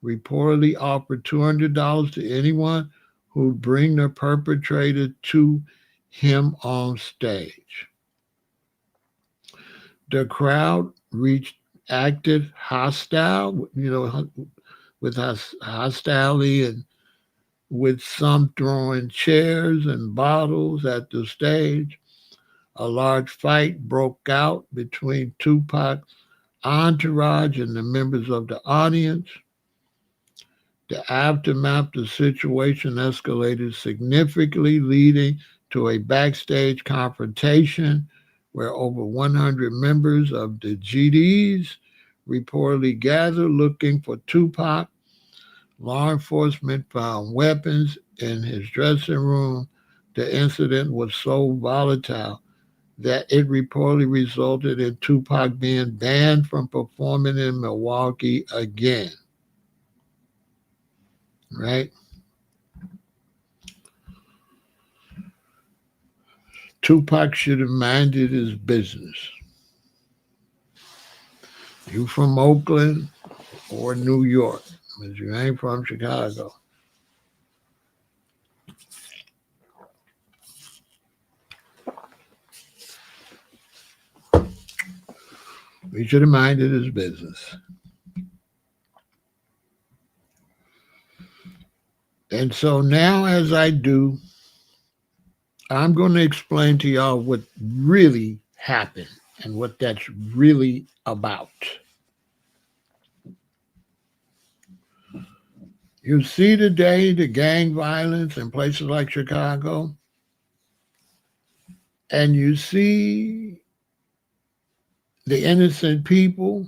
Reportedly offered $200 to anyone who'd bring the perpetrator to him on stage. The crowd acted hostile, with hostility, and with some throwing chairs and bottles at the stage. A large fight broke out between Tupac's entourage and the members of the audience. The aftermath of the situation escalated significantly, leading to a backstage confrontation where over 100 members of the GDs reportedly gathered looking for Tupac. Law enforcement found weapons in his dressing room. The incident was so volatile that it reportedly resulted in Tupac being banned from performing in Milwaukee again. Right? Tupac should have minded his business. You from Oakland or New York, but you ain't from Chicago. He should have minded his business. And so now, as I do, I'm going to explain to y'all what really happened and what that's really about. You see today the gang violence in places like Chicago, and you see the innocent people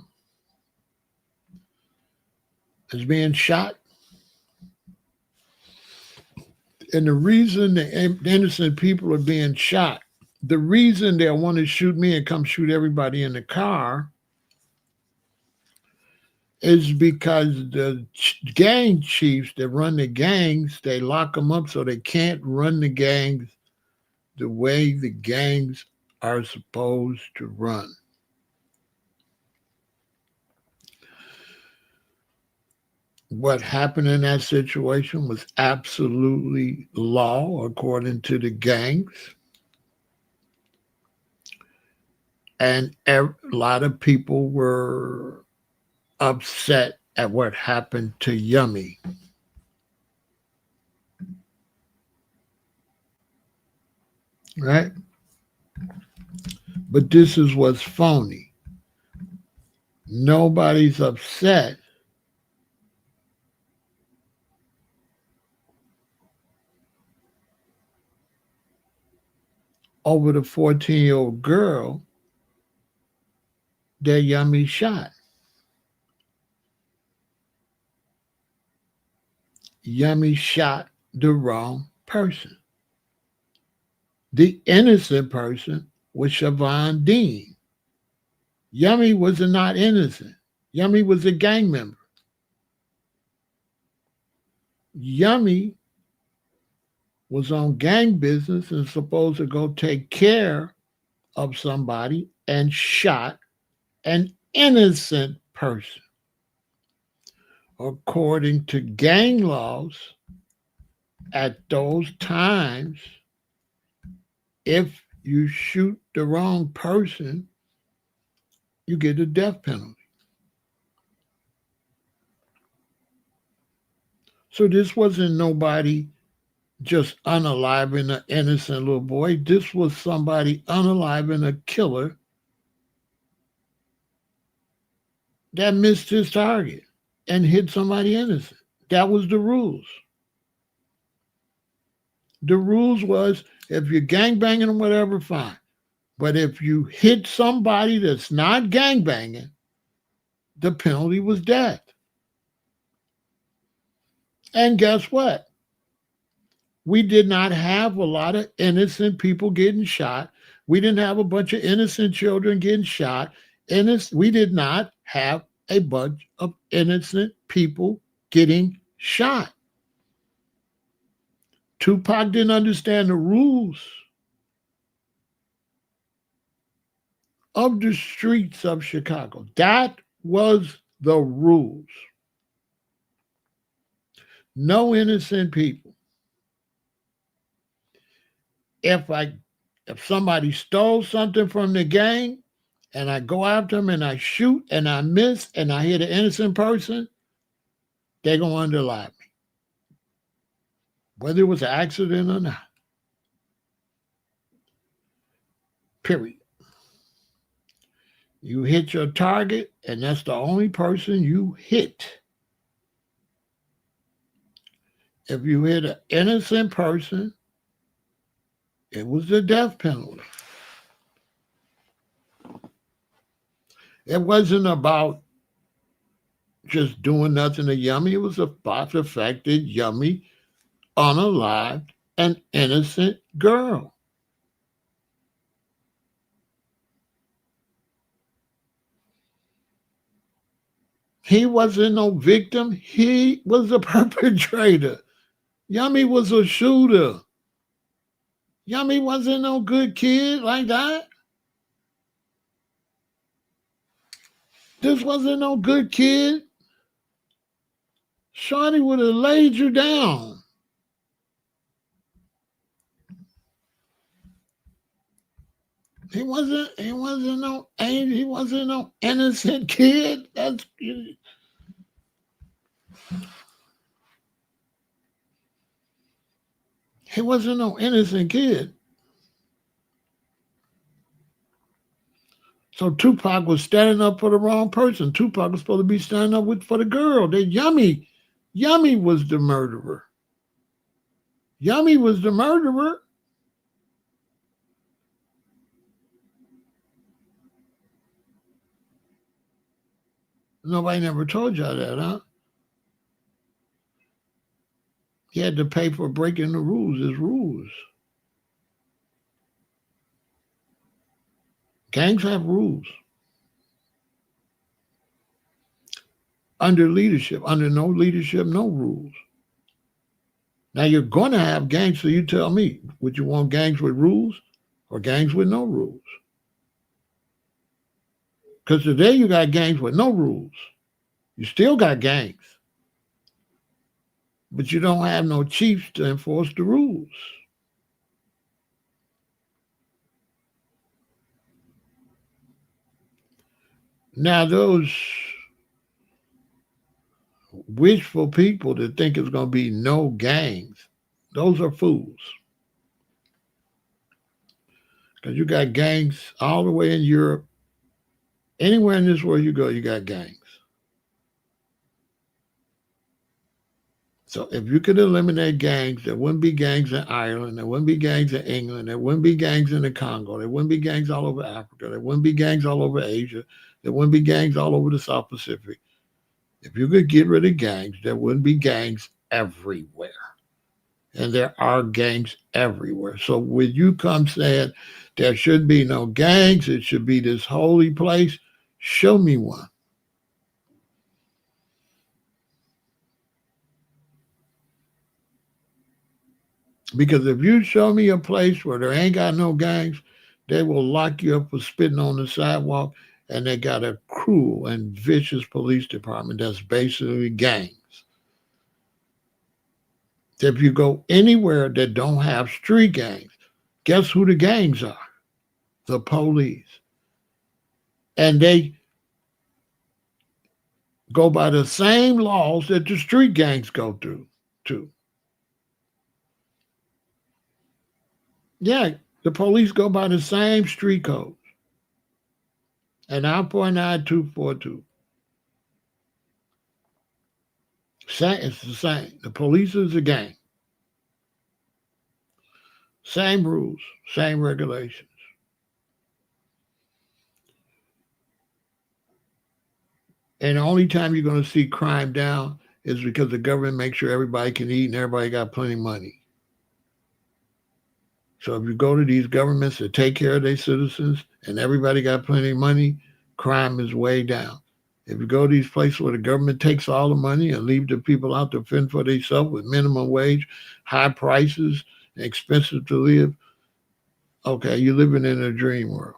as being shot. And the reason the innocent people are being shot, the reason they want to shoot me and come shoot everybody in the car is because the gang chiefs that run the gangs, they lock them up so they can't run the gangs the way the gangs are supposed to run. What happened in that situation was absolutely law according to the gangs. And a lot of people were upset at what happened to Yummy. Right? But this is what's phony. Nobody's upset over the 14-year-old girl that Yummy shot. Yummy shot the wrong person. The innocent person was Siobhan Dean. Yummy was not innocent. Yummy was a gang member. Yummy was on gang business and supposed to go take care of somebody and shot an innocent person. According to gang laws, at those times, if you shoot the wrong person, you get a death penalty. So this wasn't nobody just unaliving an innocent little boy. This was somebody unaliving a killer that missed his target and hit somebody innocent. That was the rules. The rules was if you're gangbanging or whatever, fine. But if you hit somebody that's not gangbanging, the penalty was death. And guess what? We did not have a lot of innocent people getting shot. We didn't have a bunch of innocent children getting shot. We did not have a bunch of innocent people getting shot. Tupac didn't understand the rules of the streets of Chicago. That was the rules. No innocent people. If somebody stole something from the gang and I go after them and I shoot and I miss and I hit an innocent person, they're going to underlie me. Whether it was an accident or not. Period. You hit your target and that's the only person you hit. If you hit an innocent person, it was the death penalty. It wasn't about just doing nothing to Yummy. It was about the fact that Yummy unalived an innocent girl. He wasn't no victim. He was a perpetrator. Yummy was a shooter. Yummy wasn't no good kid like that. This wasn't no good kid. Shorty would have laid you down. He wasn't no innocent kid. He wasn't no innocent kid. So Tupac was standing up for the wrong person. Tupac was supposed to be standing up for the girl. That Yummy was the murderer. Yummy was the murderer. Nobody never told y'all that, huh? He had to pay for breaking the rules, his rules. Gangs have rules. Under leadership. Under no leadership, no rules. Now you're going to have gangs, so you tell me, would you want gangs with rules or gangs with no rules? Because today you got gangs with no rules. You still got gangs. But you don't have no chiefs to enforce the rules. Now those wishful people that think it's going to be no gangs, those are fools. Because you got gangs all the way in Europe. Anywhere in this world you go, you got gangs. So if you could eliminate gangs, there wouldn't be gangs in Ireland, there wouldn't be gangs in England, there wouldn't be gangs in the Congo, there wouldn't be gangs all over Africa, there wouldn't be gangs all over Asia, there wouldn't be gangs all over the South Pacific. If you could get rid of gangs, there wouldn't be gangs everywhere. And there are gangs everywhere. So when you come saying there should be no gangs, it should be this holy place, show me one. Because if you show me a place where there ain't got no gangs, they will lock you up for spitting on the sidewalk, and they got a cruel and vicious police department that's basically gangs. If you go anywhere that don't have street gangs, guess who the gangs are? The police. And they go by the same laws that the street gangs go through, too. Yeah, the police go by the same street codes. And 9.9242. It's the same. The police is a gang. Same rules, same regulations. And the only time you're going to see crime down is because the government makes sure everybody can eat and everybody got plenty of money. So if you go to these governments that take care of their citizens and everybody got plenty of money, crime is way down. If you go to these places where the government takes all the money and leave the people out to fend for themselves with minimum wage, high prices, expensive to live, okay, you're living in a dream world.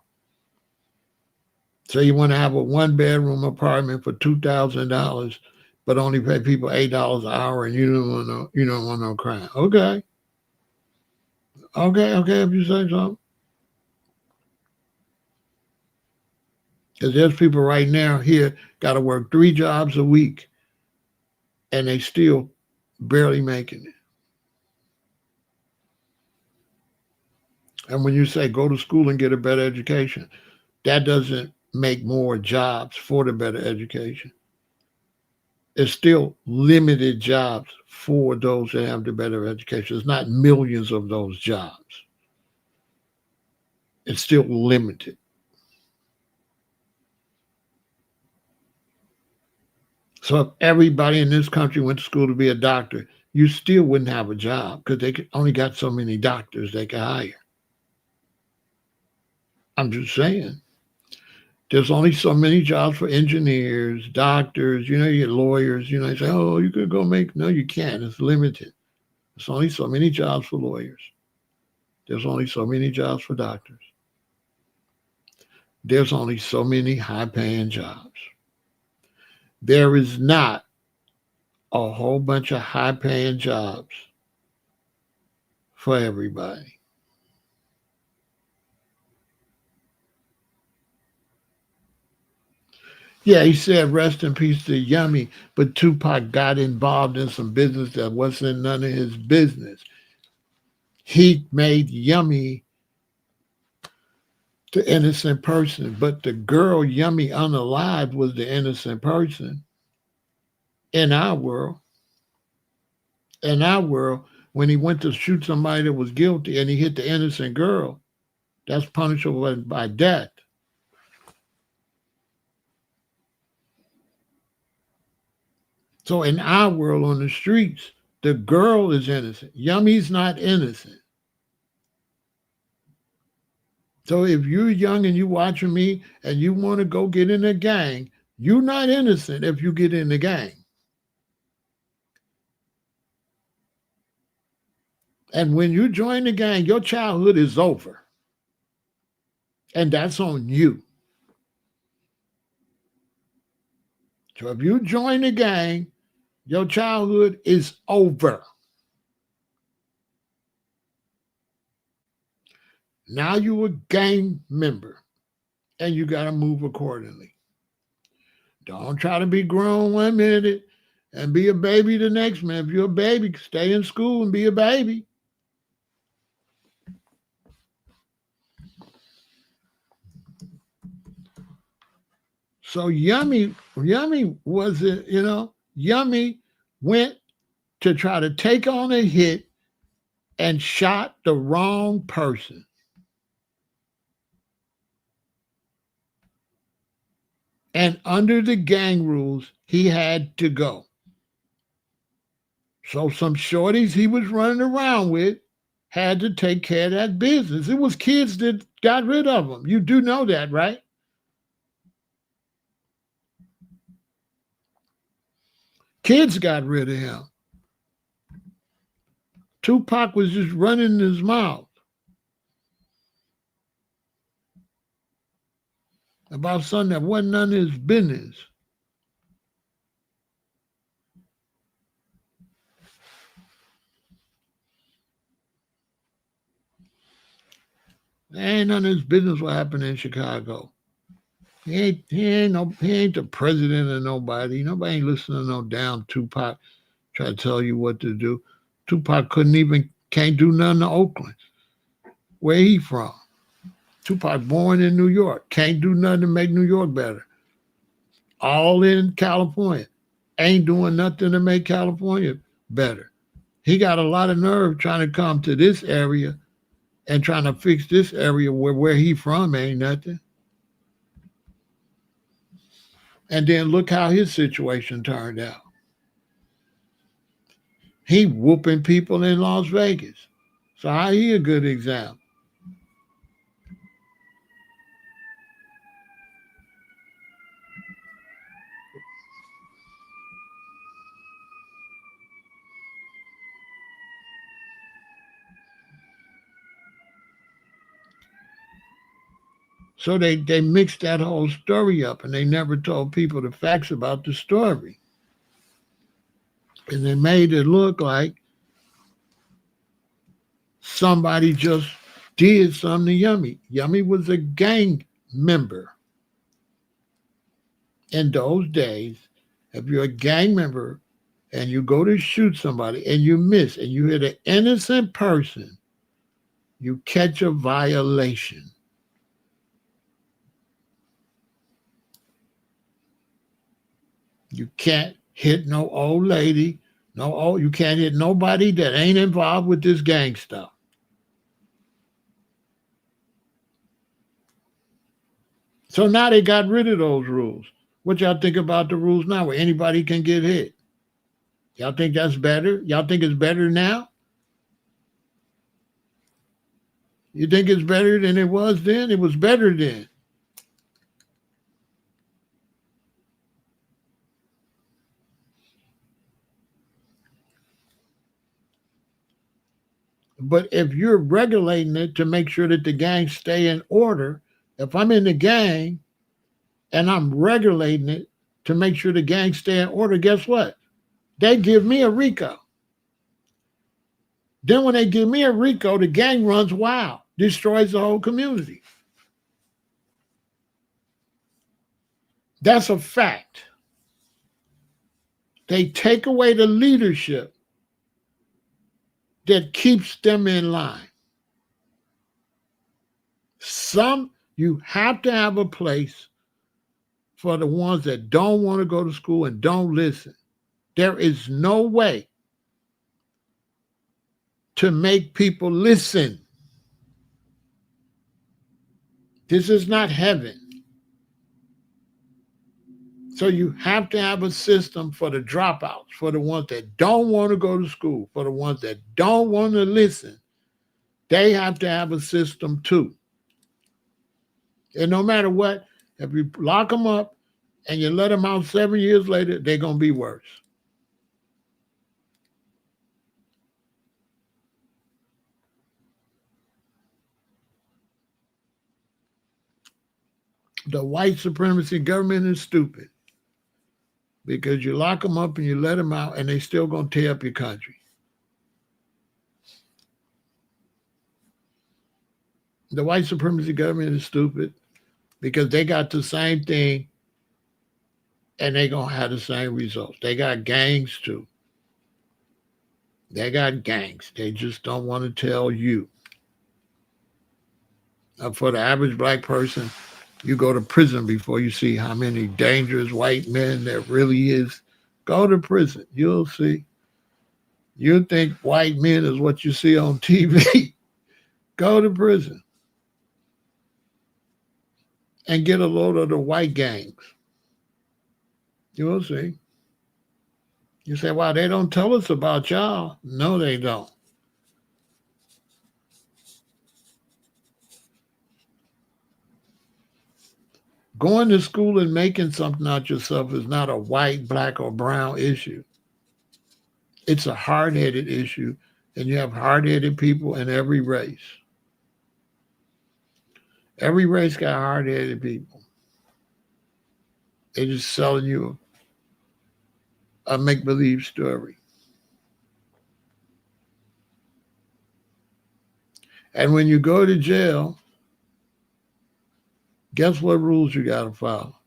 So you want to have a one-bedroom apartment for $2,000, but only pay people $8 an hour, and you don't want no crime. Okay, if you say something. Because there's people right now here got to work 3 jobs a week, and they still barely making it. And when you say go to school and get a better education, that doesn't make more jobs for the better education. It's still limited jobs for those that have the better education. It's not millions of those jobs. It's still limited. So if everybody in this country went to school to be a doctor, you still wouldn't have a job because they only got so many doctors they can hire. I'm just saying. There's only so many jobs for engineers, doctors, your lawyers, they say, oh, you could go make, no, you can't. It's limited. There's only so many jobs for lawyers. There's only so many jobs for doctors. There's only so many high-paying jobs. There is not a whole bunch of high-paying jobs for everybody. Yeah, he said rest in peace to Yummy, but Tupac got involved in some business that wasn't none of his business. He made Yummy the innocent person, but the girl Yummy unalive was the innocent person in our world. In our world, when he went to shoot somebody that was guilty and he hit the innocent girl, that's punishable by death. So in our world on the streets, the girl is innocent. Yummy's not innocent. So if you're young and you're watching me and you want to go get in a gang, you're not innocent if you get in the gang. And when you join the gang, your childhood is over. And that's on you. So if you join the gang, your childhood is over. Now you're a gang member and you got to move accordingly. Don't try to be grown 1 minute and be a baby the next man. If you're a baby, stay in school and be a baby. So Yummy wasn't, Yummy went to try to take on a hit and shot the wrong person. And under the gang rules, he had to go. So some shorties he was running around with had to take care of that business. It was kids that got rid of him. You do know that, right? Kids got rid of him. Tupac was just running his mouth about something that wasn't none of his business. There ain't none of his business what happened in Chicago. He ain't the president of nobody. Nobody ain't listening to no damn Tupac try to tell you what to do. Tupac can't do nothing to Oakland. Where he from? Tupac born in New York. Can't do nothing to make New York better. All in California. Ain't doing nothing to make California better. He got a lot of nerve trying to come to this area and trying to fix this area where he from ain't nothing. And then look how his situation turned out. He whooping people in Las Vegas. So how he a good example? So they mixed that whole story up and they never told people the facts about the story. And they made it look like somebody just did something to Yummy. Yummy was a gang member. In those days, if you're a gang member and you go to shoot somebody and you miss and you hit an innocent person, you catch a violation. You can't hit no old lady, you can't hit nobody that ain't involved with this gang stuff. So now they got rid of those rules. What y'all think about the rules now where anybody can get hit? Y'all think that's better? Y'all think it's better now? You think it's better than it was then? It was better then. But if you're regulating it to make sure that the gang stay in order, if I'm in the gang and I'm regulating it to make sure the gang stay in order, guess what? They give me a RICO. Then when they give me a RICO, the gang runs wild, destroys the whole community. That's a fact. They take away the leadership that keeps them in line. You have to have a place for the ones that don't want to go to school and don't listen. There is no way to make people listen. This is not heaven. So you have to have a system for the dropouts, for the ones that don't want to go to school, for the ones that don't want to listen. They have to have a system too. And no matter what, if you lock them up and you let them out 7 years later, they're going to be worse. The white supremacy government is stupid because you lock them up and you let them out and they still going to tear up your country. The white supremacy government is stupid because they got the same thing and they're going to have the same results. They got gangs too. They got gangs. They just don't want to tell you. For the average black person, you go to prison before you see how many dangerous white men there really is. Go to prison. You'll see. You think white men is what you see on TV. Go to prison and get a load of the white gangs. You will see. You say, wow, they don't tell us about y'all. No, they don't. Going to school and making something out yourself is not a white, black, or brown issue. It's a hard-headed issue, and you have hard-headed people in every race. Every race got hard-headed people. They're just selling you a make-believe story. And when you go to jail, guess what rules you got to follow?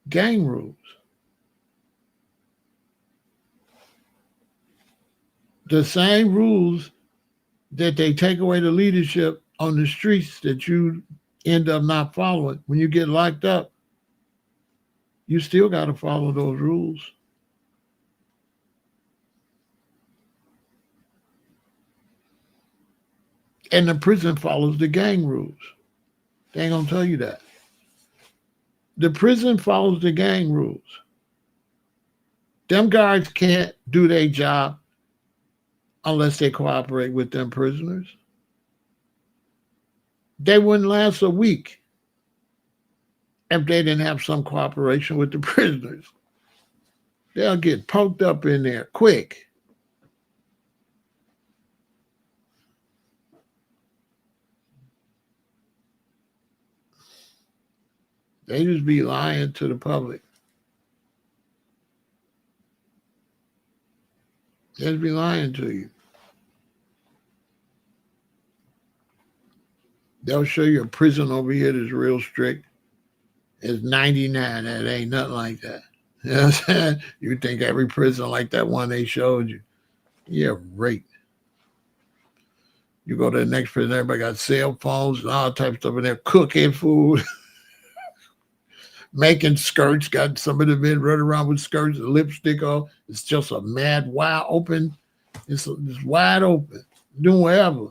Gang rules. The same rules that they take away the leadership on the streets that you end up not following. When you get locked up, you still got to follow those rules. And the prison follows the gang rules. They ain't going to tell you that. The prison follows the gang rules. Them guards can't do their job unless they cooperate with them prisoners. They wouldn't last a week if they didn't have some cooperation with the prisoners. They'll get poked up in there quick. They just be lying to the public. They just be lying to you. They'll show you a prison over here that's real strict. It's 99. That ain't nothing like that. You know what I'm saying? You think every prison like that one they showed you. Yeah, right. You go to the next prison, everybody got cell phones and all types of stuff in there, cooking food, making skirts. Got some of the men running around with skirts and lipstick on. It's just a mad, wide open. It's wide open. Doing whatever.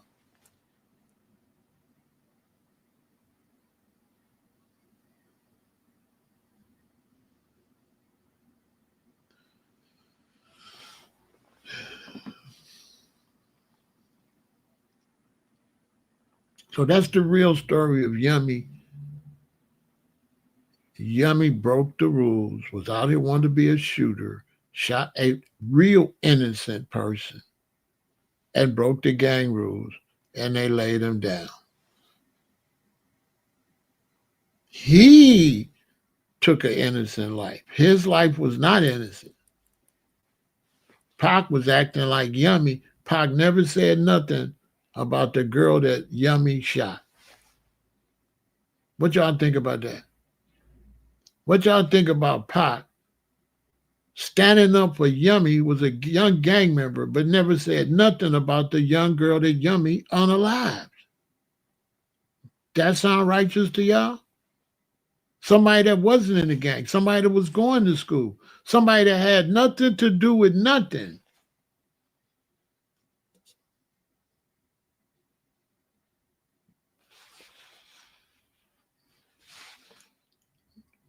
So that's the real story of Yummy. Yummy broke the rules, was out here wanting to be a shooter, shot a real innocent person, and broke the gang rules, and they laid him down. He took an innocent life. His life was not innocent. Pac was acting like Yummy. Pac never said nothing about the girl that Yummy shot. What y'all think about that? What y'all think about Pac standing up for Yummy, was a young gang member, but never said nothing about the young girl that Yummy unalived? That sound righteous to y'all? Somebody that wasn't in the gang, somebody that was going to school, somebody that had nothing to do with nothing.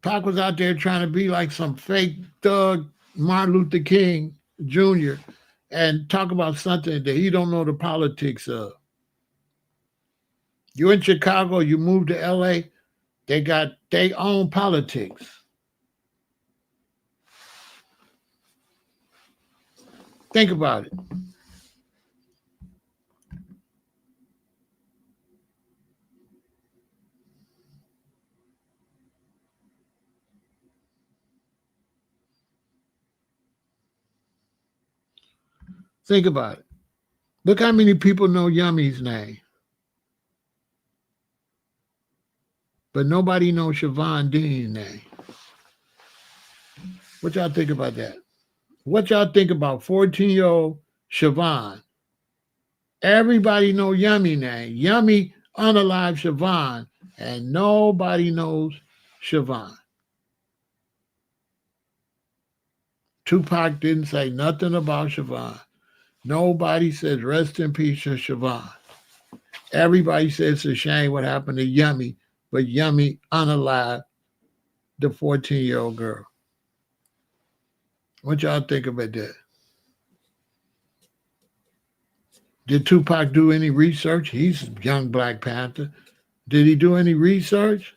Pac was out there trying to be like some fake thug Martin Luther King Jr. and talk about something that he don't know the politics of. You in Chicago, you move to LA, they got their own politics. Think about it. Think about it. Look how many people know Yummy's name. But nobody knows Siobhan Dean's name. What y'all think about that? What y'all think about 14-year-old Siobhan? Everybody know Yummy name. Yummy unalive Siobhan, and nobody knows Siobhan. Tupac didn't say nothing about Siobhan. Nobody says rest in peace to Siobhan. Everybody says it's a shame what happened to Yummy, but Yummy unalive the 14-year-old girl. What y'all think about that? Did Tupac do any research? He's a young Black Panther. Did he do any research?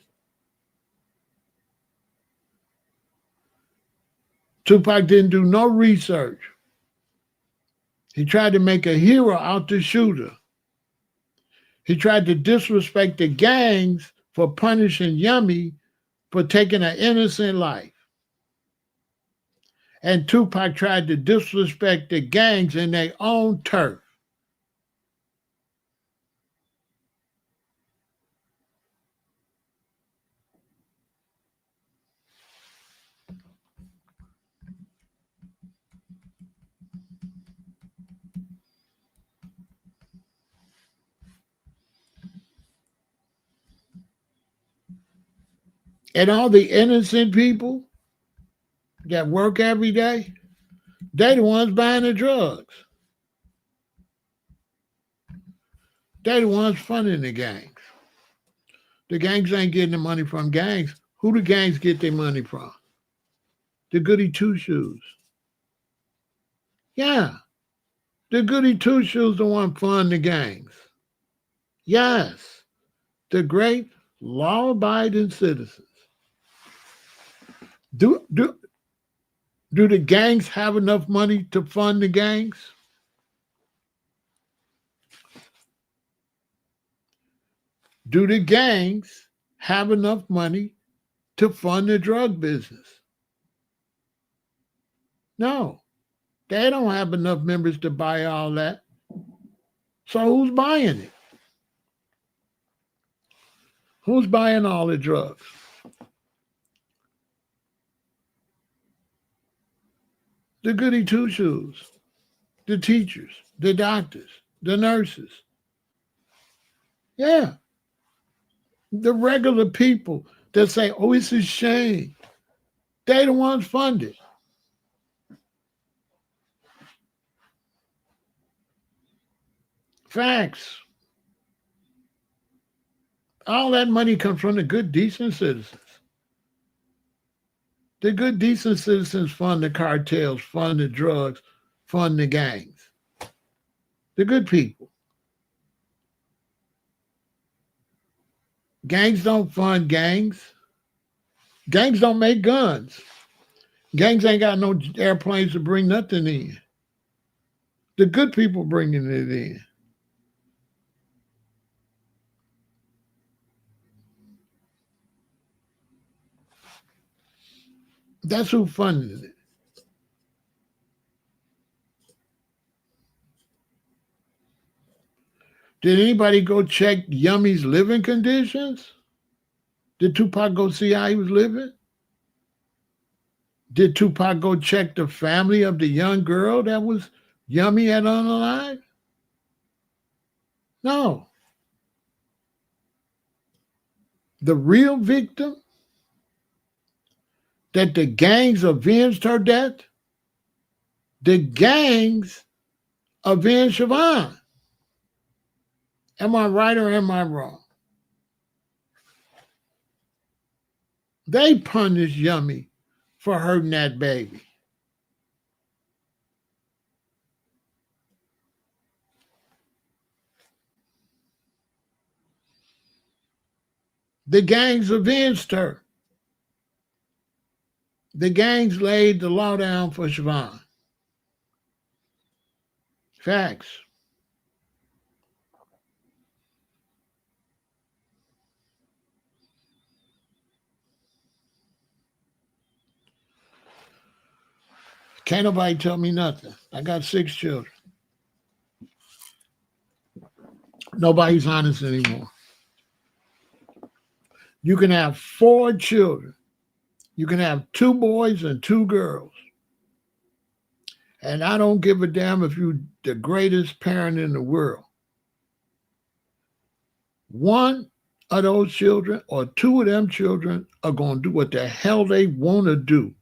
Tupac didn't do no research. He tried to make a hero out the shooter. He tried to disrespect the gangs for punishing Yummy for taking an innocent life. And Tupac tried to disrespect the gangs in their own turf. And all the innocent people that work every day, they the ones buying the drugs. They the ones funding the gangs. The gangs ain't getting the money from gangs. Who the gangs get their money from? The goody two-shoes. Yeah. The goody two-shoes the one fund the gangs. Yes. The great law-abiding citizens. Do the gangs have enough money to fund the gangs? Do the gangs have enough money to fund the drug business? No. They don't have enough members to buy all that. So who's buying it? Who's buying all the drugs? The goody two-shoes, the teachers, the doctors, the nurses. Yeah. The regular people that say, oh, it's a shame. They the ones funded. Facts. All that money comes from the good, decent citizens. The good, decent citizens fund the cartels, fund the drugs, fund the gangs. The good people. Gangs don't fund gangs. Gangs don't make guns. Gangs ain't got no airplanes to bring nothing in. The good people bringing it in. That's who funded it. Did anybody go check Yummy's living conditions? Did Tupac go see how he was living? Did Tupac go check the family of the young girl that was Yummy had unalive? No. The real victim that the gangs avenged her death, the gangs avenged Siobhan. Am I right or am I wrong? They punished Yummy for hurting that baby. The gangs avenged her. The gangs laid the law down for Siobhan. Facts. Can't nobody tell me nothing. I got 6 children. Nobody's honest anymore. You can have 4 children You can have 2 boys and 2 girls. And I don't give a damn if you're the greatest parent in the world. One of those children or 2 of them children are going to do what the hell they want to do.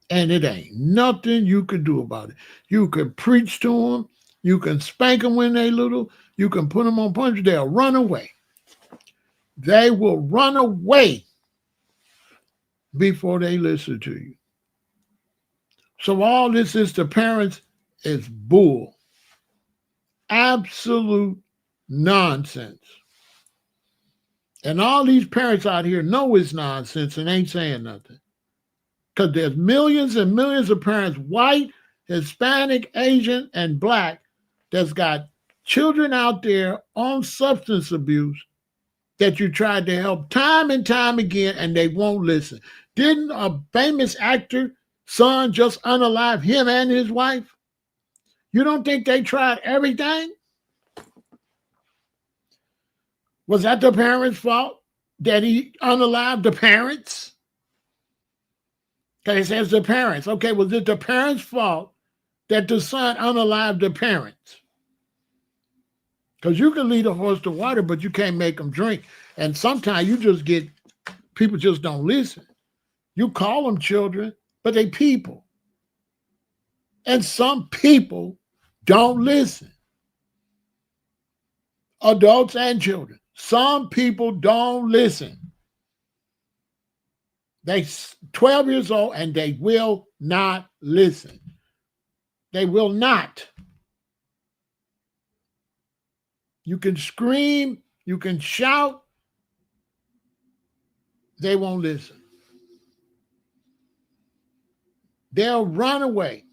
And it ain't nothing you can do about it. You can preach to them. You can spank them when they little. You can put them on punch. They'll run away. They will run away before they listen to you. So all this is to parents is bull. Absolute nonsense. And all these parents out here know it's nonsense and ain't saying nothing. Because there's millions and millions of parents, white, Hispanic, Asian, and black, that's got children out there on substance abuse that you tried to help time and time again, and they won't listen. Didn't a famous actor son just unalive him and his wife? You don't think they tried everything? Was that the parents' fault that he unalived the parents? Okay, it says the parents. Okay, was it the parents' fault that the son unalived the parents? Because you can lead a horse to water, but you can't make them drink. And sometimes you just get, people just don't listen. You call them children, but they people. And some people don't listen. Adults and children. Some people don't listen. They're 12 years old and they will not listen. They will not. You can scream, you can shout, they won't listen. They'll run away.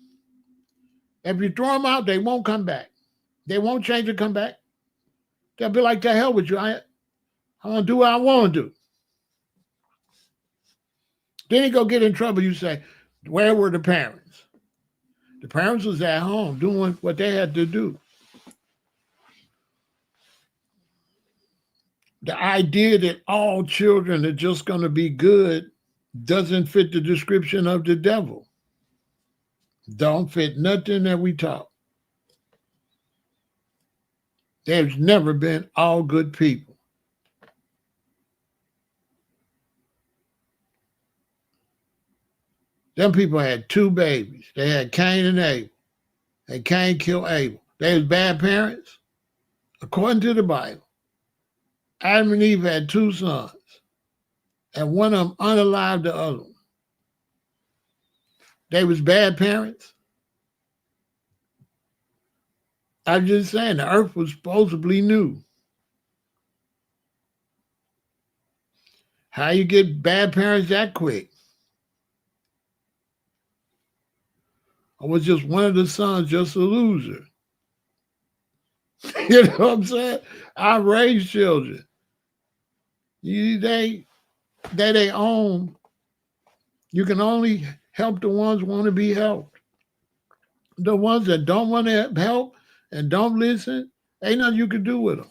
If you throw them out, they won't come back. They won't change and come back. They'll be like, the hell with you. I want to do what I want to do. Then you go get in trouble. You say, where were the parents? The parents was at home doing what they had to do. The idea that all children are just going to be good doesn't fit the description of the devil. Don't fit nothing that we taught. There's never been all good people. Them people had 2 babies. They had Cain and Abel. And Cain killed Abel. They was bad parents? According to the Bible, Adam and Eve had 2 sons. And one of them unalived the other one. They was bad parents? I'm just saying, the earth was supposedly new. How you get bad parents that quick? Or was just one of the sons just a loser? You know what I'm saying? I raised children. They own. You can only help the ones who want to be helped. The ones that don't want to help and don't listen, ain't nothing you can do with them.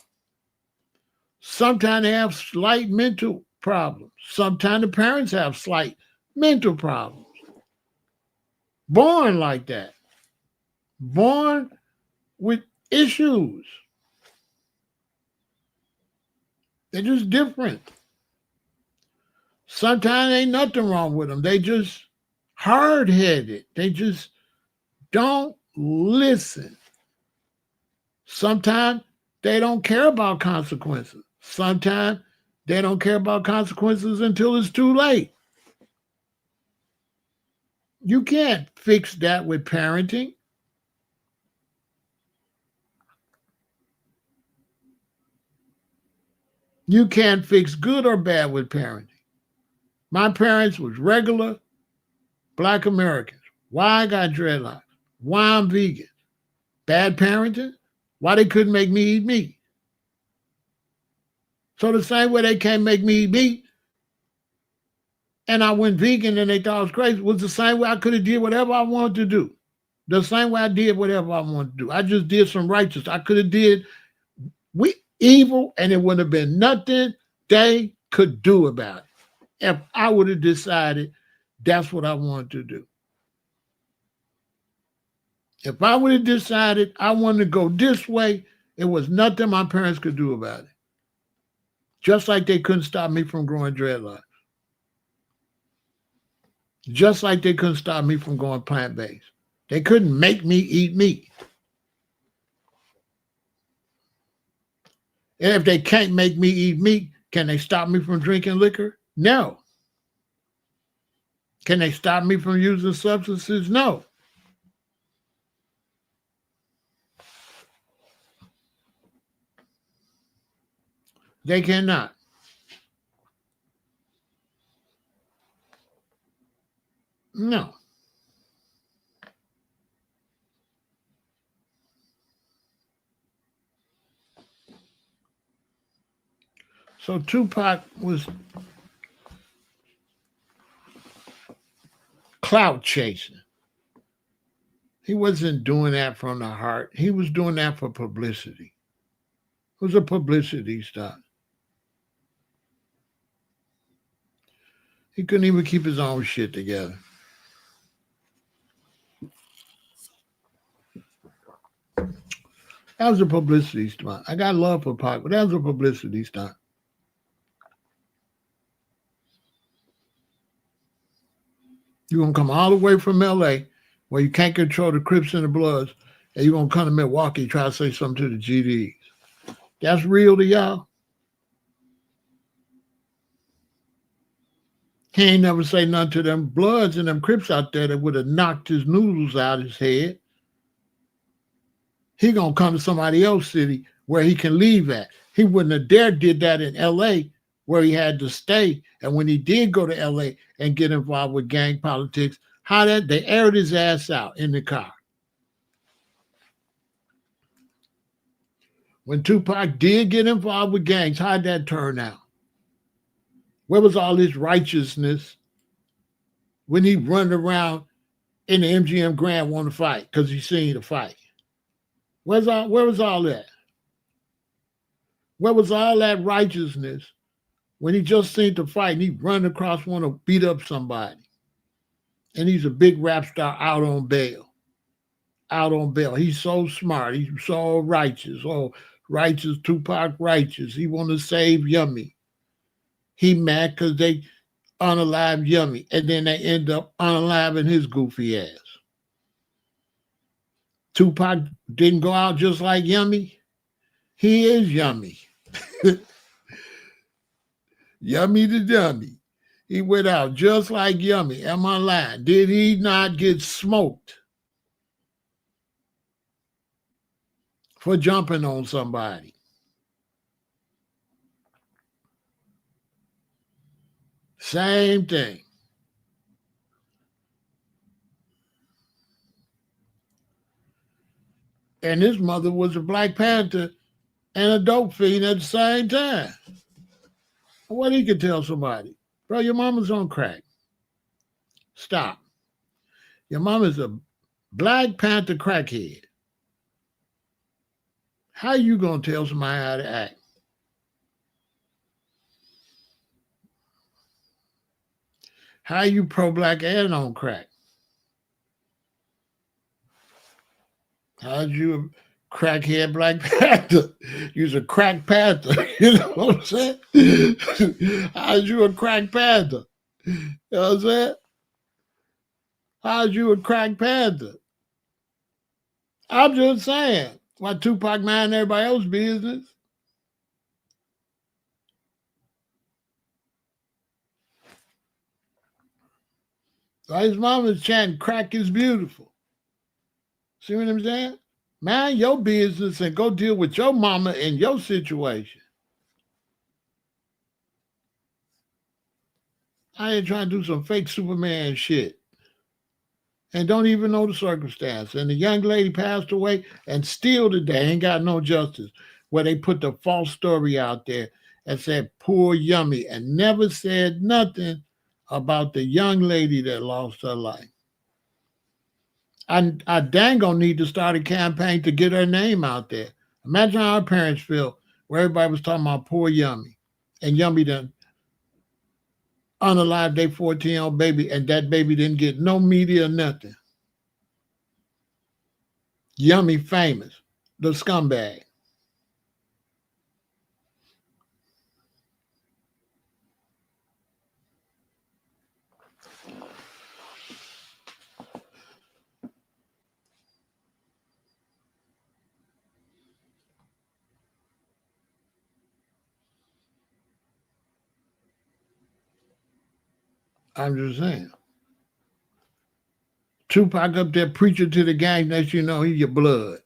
Sometimes they have slight mental problems. Sometimes the parents have slight mental problems. Born like that. Born with issues. They're just different. Sometimes ain't nothing wrong with them. They just hard-headed. They just don't listen. Sometimes they don't care about consequences. Sometimes they don't care about consequences until it's too late. You can't fix that with parenting. You can't fix good or bad with parenting. My parents was regular Black Americans. Why I got dreadlocks? Why I'm vegan? Bad parenting? Why they couldn't make me eat meat? So the same way they can't make me eat meat, and I went vegan and they thought I was crazy, was the same way I could have did whatever I wanted to do. The same way I did whatever I wanted to do. I just did some righteous. I could have did evil and it wouldn't have been nothing they could do about it. if I would have decided that's what I wanted to do. If I would have decided I wanted to go this way, it was nothing my parents could do about it. Just like they couldn't stop me from growing dreadlocks. Just like they couldn't stop me from going plant-based. They couldn't make me eat meat. And if they can't make me eat meat, can they stop me from drinking liquor? No. Can they stop me from using substances? No. They cannot. No. So Tupac was clout chasing. He wasn't doing that from the heart. He was doing that for publicity. It was a publicity stunt. He couldn't even keep his own shit together. That was a publicity stunt. I got love for Pac, but that was a publicity stunt. You're going to come all the way from L.A., where you can't control the Crips and the Bloods, and you're going to come to Milwaukee and try to say something to the GDs. That's real to y'all? He ain't never say nothing to them Bloods and them Crips out there that would have knocked his noodles out his head. He going to come to somebody else's city where he can leave at. He wouldn't have dared did that in L.A., where he had to stay. And when he did go to L.A. and get involved with gang politics, they aired his ass out in the car. When Tupac did get involved with gangs, how'd that turn out? Where was all his righteousness when he run around in the MGM Grand wanting to fight because he seen the fight? Where was all that? Where was all that righteousness when he just seen the fight and he run across want to beat up somebody? And he's a big rap star out on bail. Out on bail. He's so smart. He's so righteous. Oh, righteous, Tupac righteous. He want to save Yummy. He mad because they unalive Yummy. And then they end up unaliving his goofy ass. Tupac didn't go out just like Yummy. He is Yummy. Yummy the Dummy. He went out just like Yummy. Am I lying? Did he not get smoked for jumping on somebody? Same thing. And his mother was a Black Panther and a dope fiend at the same time. What he could tell somebody? Bro, your mama's on crack. Stop. Your mama's a Black Panther crackhead. How you going to tell somebody how to act? How you pro-black and on crack? How'd you a crackhead Black Panther? You's a crack panther. You know what I'm saying? How'd you a crack panther? You know what I'm saying? How'd you a crack panther? I'm just saying. Why Tupac mind everybody else's business? Why his mama's chanting, crack is beautiful. See what I'm saying? Mind your business and go deal with your mama and your situation. I ain't trying to do some fake Superman shit. And don't even know the circumstance. And the young lady passed away, and still today ain't got no justice. Where they put the false story out there and said, poor Yummy, and never said nothing about the young lady that lost her life. I dang gonna need to start a campaign to get her name out there. Imagine how our parents feel, where everybody was talking about poor Yummy. And Yummy done unalive their 14-year-old baby, and that baby didn't get no media or nothing. Yummy famous, the scumbag. I'm just saying. Tupac up there preaching to the gang, next you know, he your blood.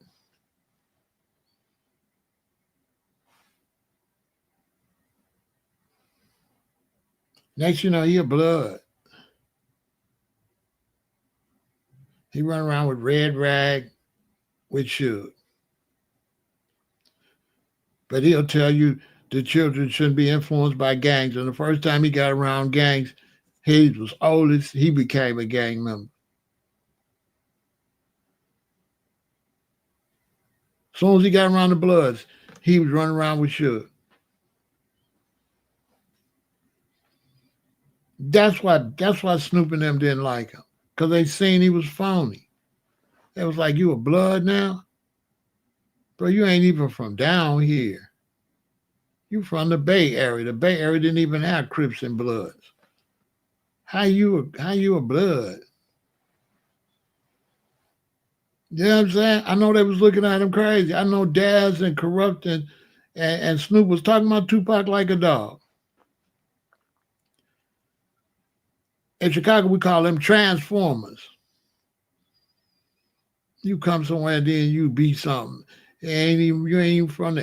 Next you know, he your blood. He run around with red rag with Suge. But he'll tell you the children shouldn't be influenced by gangs. And the first time he got around gangs, he was oldest, he became a gang member. As soon as he got around the Bloods, he was running around with Suge. That's why Snoop and them didn't like him. Because they seen he was phony. It was like, you a blood now? Bro, you ain't even from down here. You from the Bay Area. The Bay Area didn't even have Crips and Bloods. How you a blood? You know what I'm saying? I know they was looking at him crazy. I know Daz and Corrupt and Snoop was talking about Tupac like a dog. In Chicago, we call them transformers. You come somewhere, then you be something. You ain't even from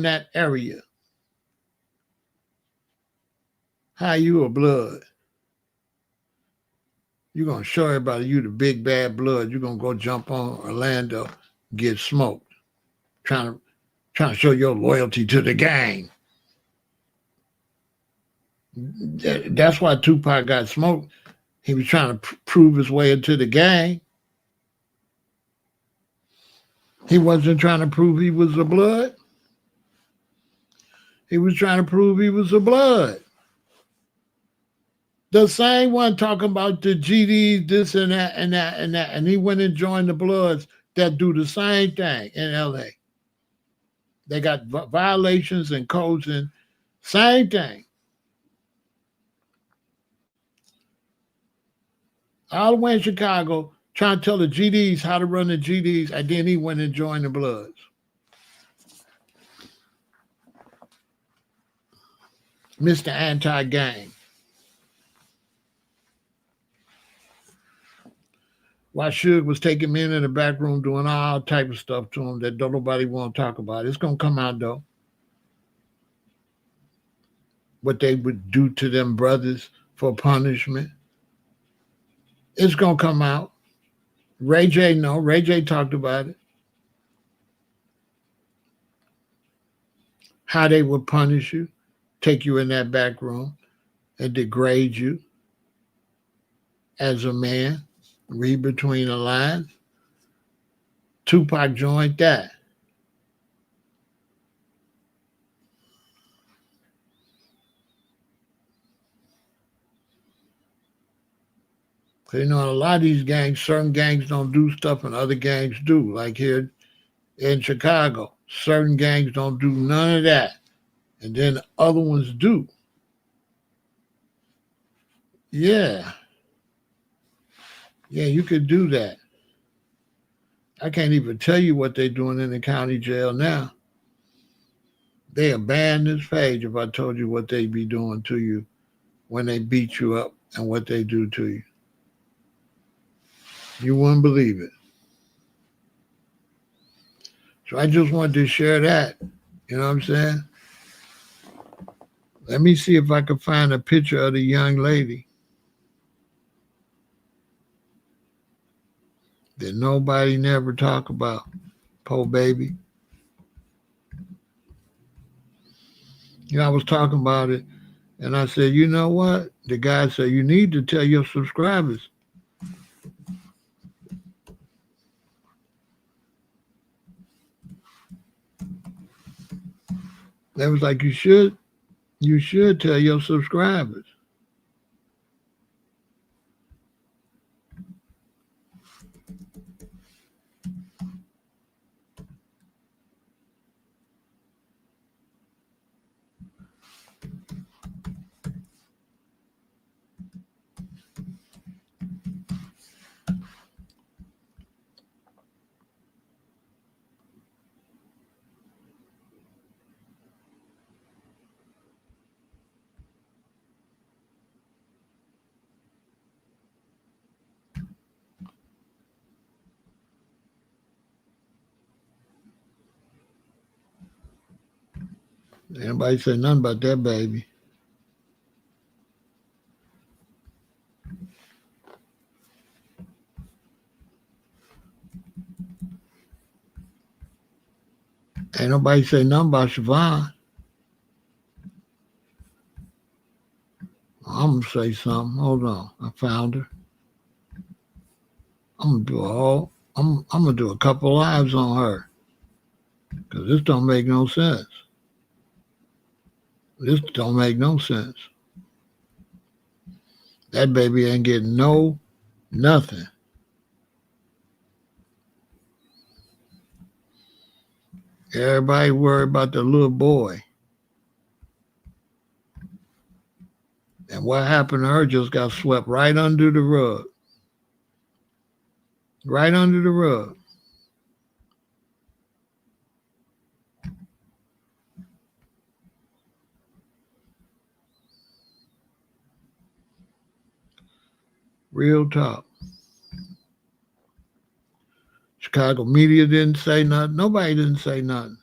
that area. How you a blood? You're gonna show everybody you the big bad blood. You're gonna go jump on Orlando, get smoked, trying to show your loyalty to the gang. That's why Tupac got smoked. He was trying to prove his way into the gang. He wasn't trying to prove he was a blood. He was trying to prove he was a blood. The same one talking about the GDs, this and that and that and that. And he went and joined the Bloods that do the same thing in LA. They got violations and codes and same thing. All the way in Chicago, trying to tell the GDs how to run the GDs, and then he went and joined the Bloods. Mr. Anti-Gang. While Suge was taking men in the back room doing all type of stuff to him that don't nobody want to talk about. It's going to come out, though. What they would do to them brothers for punishment. It's going to come out. Ray J, no. Ray J talked about it. How they would punish you, take you in that back room, and degrade you as a man. Read between the lines. Tupac joined that. You know, a lot of these gangs, certain gangs don't do stuff and other gangs do. Like here in Chicago, certain gangs don't do none of that. And then other ones do. Yeah. Yeah, you could do that. I can't even tell you what they're doing in the county jail now. They abandon this page if I told you what they be doing to you when they beat you up and what they do to you. You wouldn't believe it. So I just wanted to share that. You know what I'm saying? Let me see if I can find a picture of the young lady that nobody never talk about. Poor baby. You know, I was talking about it, and I said, you know what? The guy said, you need to tell your subscribers. They was like, you should tell your subscribers. Anybody say nothing about that baby. Ain't nobody say nothing about Siobhan. I'm gonna say something. Hold on, I found her. I'm gonna do a couple lives on her because this don't make no sense. This don't make no sense. That baby ain't getting nothing. Everybody worried about the little boy. And what happened to her just got swept right under the rug. Right under the rug. Real talk. Chicago media didn't say nothing. Nobody didn't say nothing.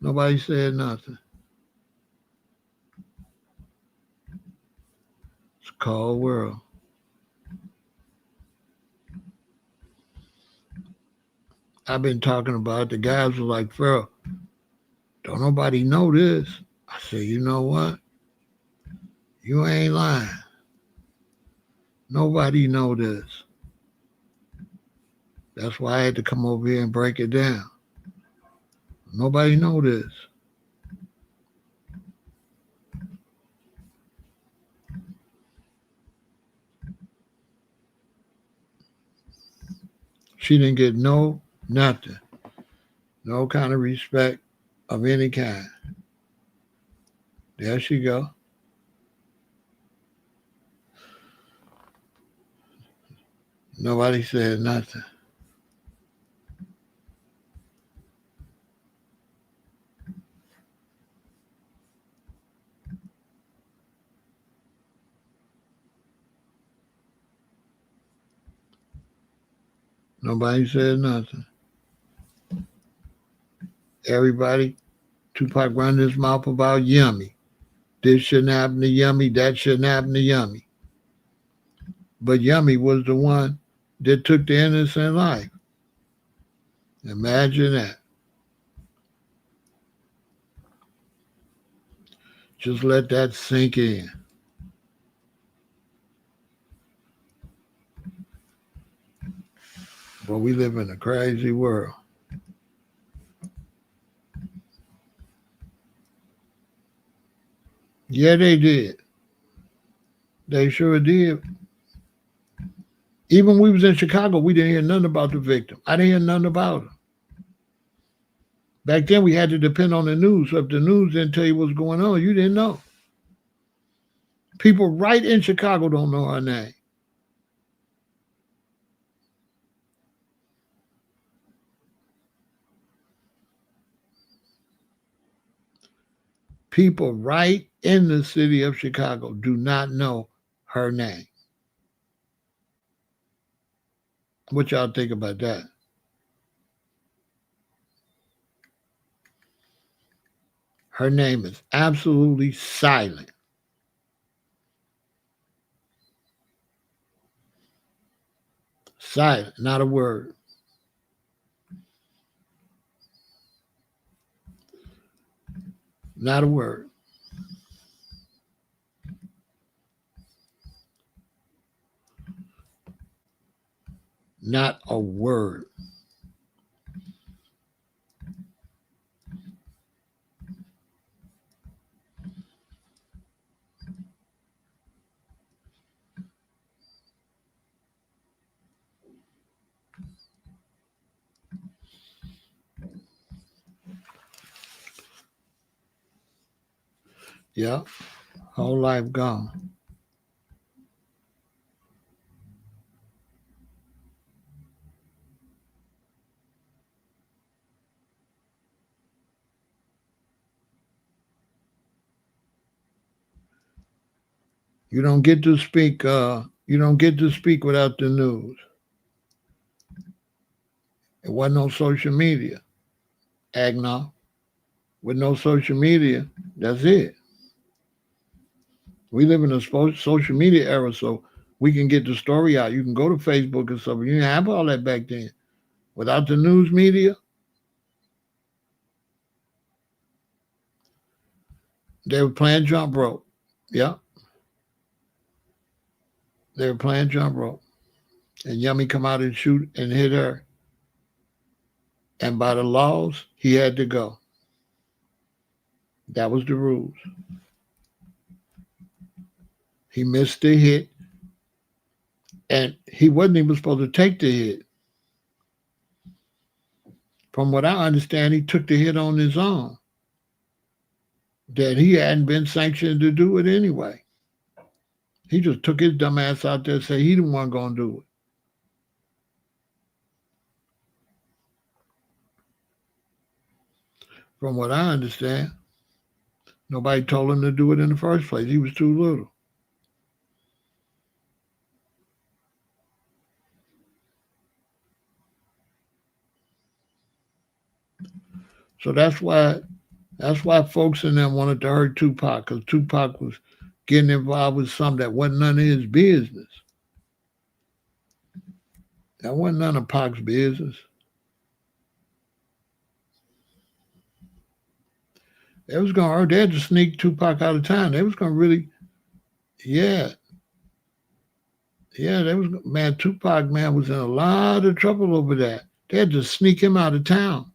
Nobody said nothing. It's a cold world. I've been talking about it. The guys were like, Pharaoh, don't nobody know this. I said, you know what? You ain't lying. Nobody know this. That's why I had to come over here and break it down. Nobody know this. She didn't get nothing. No kind of respect of any kind. There she go. Nobody said nothing. Nobody said nothing. Everybody, Tupac run his mouth about Yummy. This shouldn't happen to Yummy. That shouldn't happen to Yummy. But Yummy was the one that took the innocent life. Imagine that. Just let that sink in. But we live in a crazy world. Yeah, they did. They sure did. Even when we was in Chicago, we didn't hear nothing about the victim. I didn't hear nothing about her. Back then, we had to depend on the news. So if the news didn't tell you what's going on, you didn't know. People right in Chicago don't know her name. People right in the city of Chicago do not know her name. What y'all think about that? Her name is absolutely silent. Silent, not a word. Not a word. Not a word. Yeah, whole life gone. You don't get to speak. You don't get to speak without the news. It wasn't no social media. Agno. With no social media, that's it. We live in a social media era, so we can get the story out. You can go to Facebook and stuff. You didn't have all that back then. Without the news media, they were playing jump rope. Yeah, they were playing jump rope. And Yummy come out and shoot and hit her. And by the laws, he had to go. That was the rules. He missed the hit, and he wasn't even supposed to take the hit. From what I understand, he took the hit on his own. That he hadn't been sanctioned to do it anyway. He just took his dumb ass out there and said he didn't want to go and do it. From what I understand, nobody told him to do it in the first place. He was too little. So that's why folks in there wanted to hurt Tupac, because Tupac was getting involved with something that wasn't none of his business. That wasn't none of Pac's business. They was gonna they had to sneak Tupac out of town. They was gonna really, yeah, yeah. They was, man. Tupac, man, was in a lot of trouble over that. They had to sneak him out of town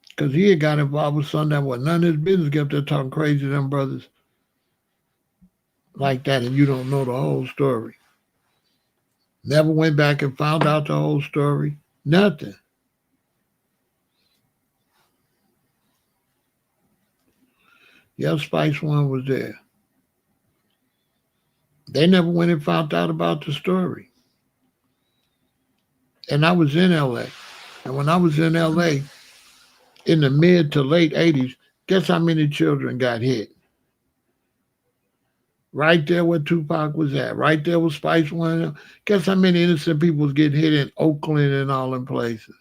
because he had got involved with something that was none of his business. Get up there talking crazy to them brothers like that, and you don't know the whole story. Never went back and found out the whole story. Nothing. Yeah, Spice One was there. They never went and found out about the story. And I was in LA. And when I was in LA in the mid to late 80s, guess how many children got hit? Right there where Tupac was at. Right there with Spice One. Guess how many innocent people was getting hit in Oakland and all them places?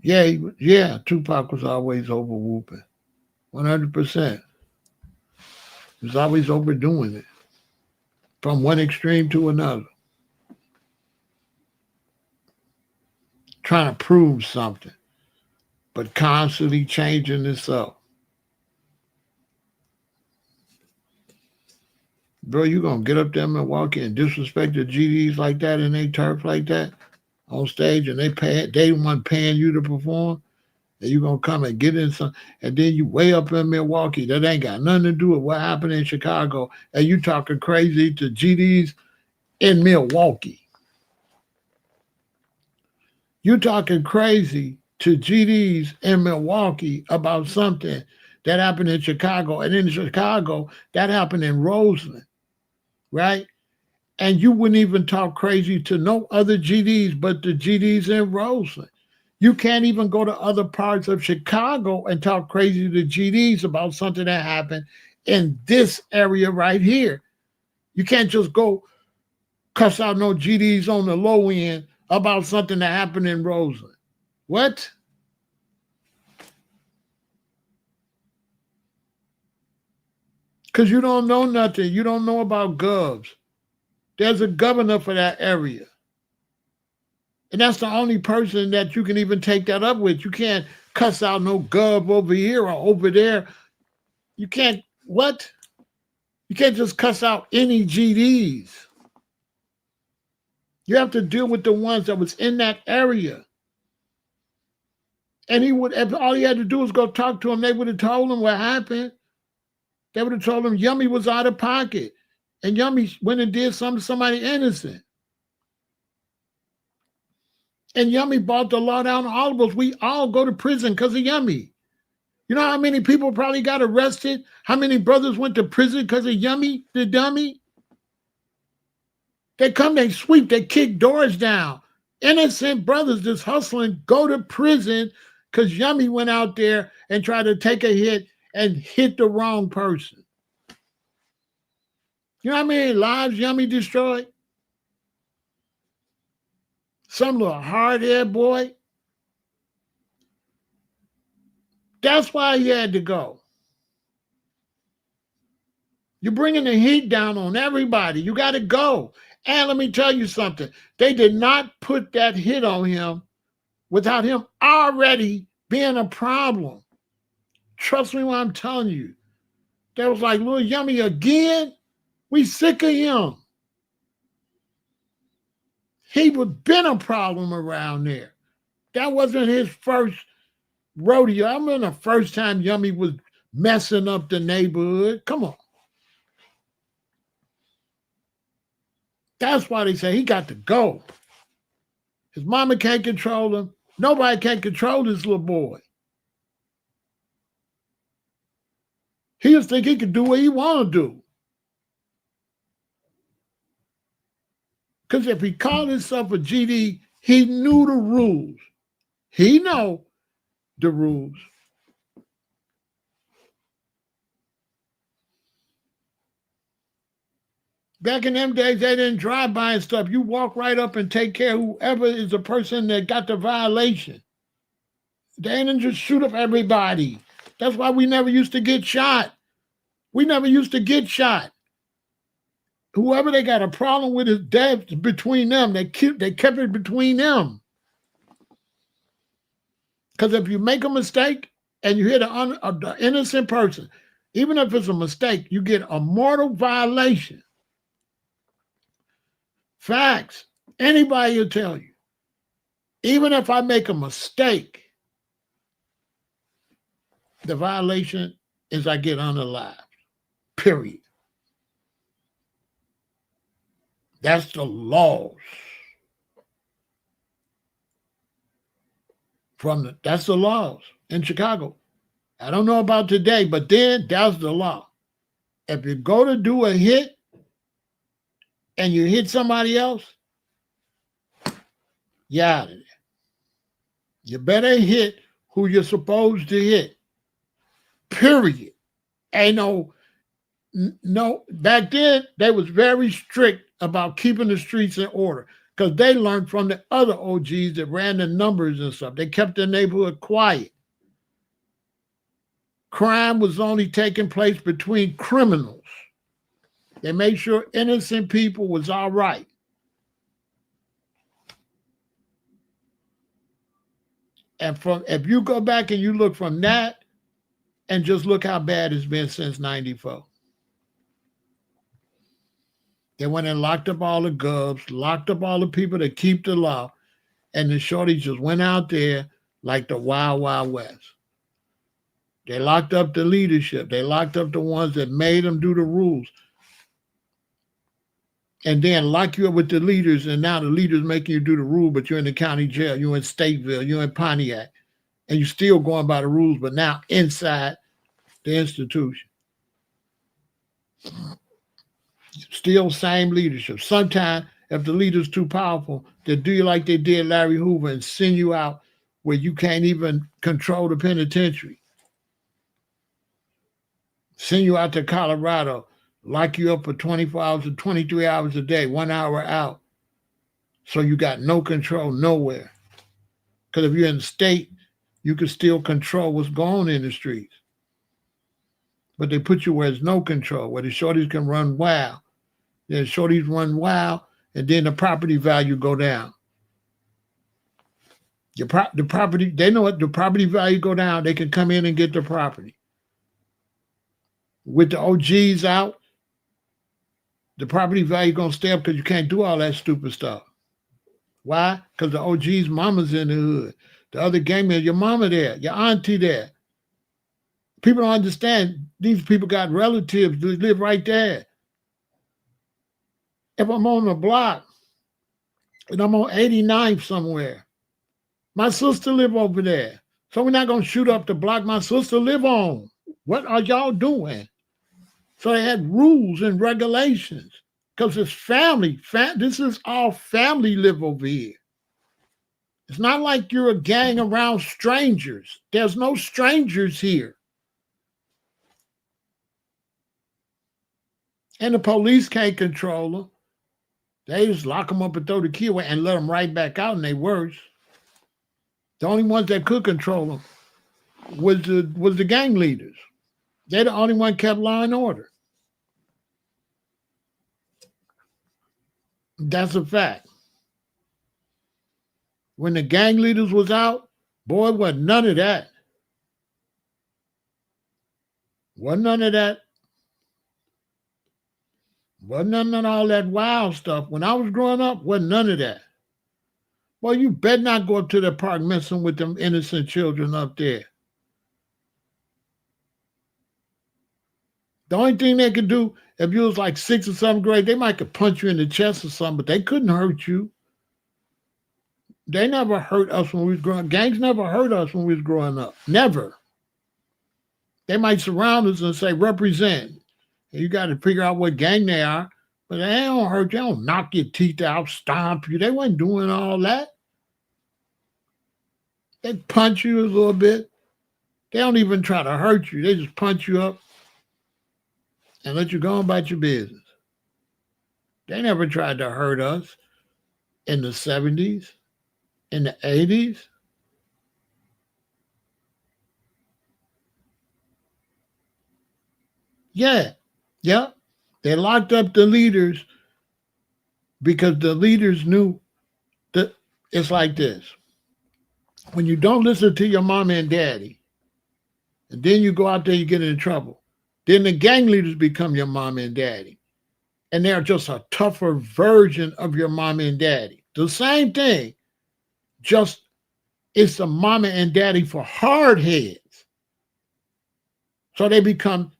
Yeah, Tupac was always over whooping. 100%. He was always overdoing it from one extreme to another, trying to prove something, but constantly changing itself. Bro, you gonna get up there in Milwaukee and disrespect the GDs like that and they turf like that on stage, and they the one paying you to perform, and you gonna come and get in some, and then you way up in Milwaukee that ain't got nothing to do with what happened in Chicago, and you talking crazy to GDs in Milwaukee. You talking crazy to GDs in Milwaukee about something that happened in Chicago, and in Chicago that happened in Roseland, right? And you wouldn't even talk crazy to no other GDs but the GDs in Roseland. You can't even go to other parts of Chicago and talk crazy to GDs about something that happened in this area right here. You can't just go cuss out no GDs on the low end about something that happened in Roseland. What? Because you don't know nothing. You don't know about govs. There's a governor for that area. And that's the only person that you can even take that up with. You can't cuss out no gov over here or over there. You can't, what? You can't just cuss out any GDs. You have to deal with the ones that was in that area. And he would, if all he had to do was go talk to him, they would have told him what happened. They would have told him Yummy was out of pocket. And Yummy went and did something to somebody innocent. And Yummy brought the law down on all of us. We all go to prison because of Yummy. You know how many people probably got arrested? How many brothers went to prison because of Yummy, the dummy? They come, they sweep, they kick doors down. Innocent brothers just hustling, go to prison because Yummy went out there and tried to take a hit and hit the wrong person. You know how many lives Yummy destroyed? Some little hard-head boy. That's why he had to go. You're bringing the heat down on everybody. You got to go. And let me tell you something. They did not put that hit on him without him already being a problem. Trust me when I'm telling you. They was like, little Yummy again? We sick of him. He would been a problem around there. That wasn't his first rodeo. I remember the first time Yummy was messing up the neighborhood. Come on. That's why they say he got to go. His mama can't control him. Nobody can control this little boy. He just think he can do what he want to do. Because if he called himself a GD, he knew the rules. He know the rules. Back in them days, they didn't drive by and stuff. You walk right up and take care of whoever is the person that got the violation. They didn't just shoot up everybody. That's why we never used to get shot. We never used to get shot. Whoever they got a problem with is dead between them. They kept it between them. Because if you make a mistake and you hit an innocent person, even if it's a mistake, you get a mortal violation. Facts. Anybody will tell you. Even if I make a mistake, the violation is I get unalive. Period. That's the laws. That's the laws in Chicago. I don't know about today, but then that's the law. If you go to do a hit and you hit somebody else, you're out of there. You better hit who you're supposed to hit. Period. Ain't no, back then they was very strict about keeping the streets in order because they learned from the other OGs that ran the numbers and stuff. They kept the neighborhood quiet. Crime was only taking place between criminals. They made sure innocent people was all right. And if you go back and you look from that and just look how bad it's been since 94. They went and locked up all the gubs, locked up all the people that keep the law, and the shorties just went out there like the Wild Wild West. They locked up the leadership. They locked up the ones that made them do the rules. And then lock you up with the leaders, and now the leaders making you do the rule, but you're in the county jail, you're in Stateville, you're in Pontiac, and you're still going by the rules, but now inside the institution. Still same leadership. Sometimes, if the leader's too powerful, they'll do you like they did Larry Hoover and send you out where you can't even control the penitentiary. Send you out to Colorado, lock you up for 24 hours or 23 hours a day, 1 hour out. So you got no control nowhere. Because if you're in the state, you can still control what's going on in the streets. But they put you where there's no control, where the shorties can run wild. Then shorties run wild, and then the property value go down. The property, they know what the property value go down, they can come in and get the property. With the OGs out, the property value gonna stay up because you can't do all that stupid stuff. Why? Because the OG's mama's in the hood. The other gang members, your mama there, your auntie there. People don't understand these people got relatives who live right there. If I'm on the block and I'm on 89th somewhere, my sister live over there. So we're not going to shoot up the block my sister live on. What are y'all doing? So they had rules and regulations because it's family. This is all family live over here. It's not like you're a gang around strangers. There's no strangers here. And the police can't control them. They just lock them up and throw the key away and let them right back out, and they worse. The only ones that could control them was the gang leaders. They're the only one kept law and order. That's a fact. When the gang leaders was out, boy, wasn't none of that. Wasn't none of that. Wasn't none of all that wild stuff. When I was growing up, wasn't none of that. Well, you better not go up to the park messing with them innocent children up there. The only thing they could do, if you was like 6th or 7th grade, they might could punch you in the chest or something, but they couldn't hurt you. They never hurt us when we was growing up. Gangs never hurt us when we was growing up. Never. They might surround us and say, represent. And you got to figure out what gang they are. But they don't hurt you. They don't knock your teeth out, stomp you. They wasn't doing all that. They punch you a little bit. They don't even try to hurt you. They just punch you up and let you go about your business. They never tried to hurt us in the 70s, in the 80s. Yeah. They locked up the leaders because the leaders knew that it's like this. When you don't listen to your mama and daddy, and then you go out there, you get in trouble, then the gang leaders become your mama and daddy. And they're just a tougher version of your mama and daddy. The same thing, just it's the mama and daddy for hard heads. So they become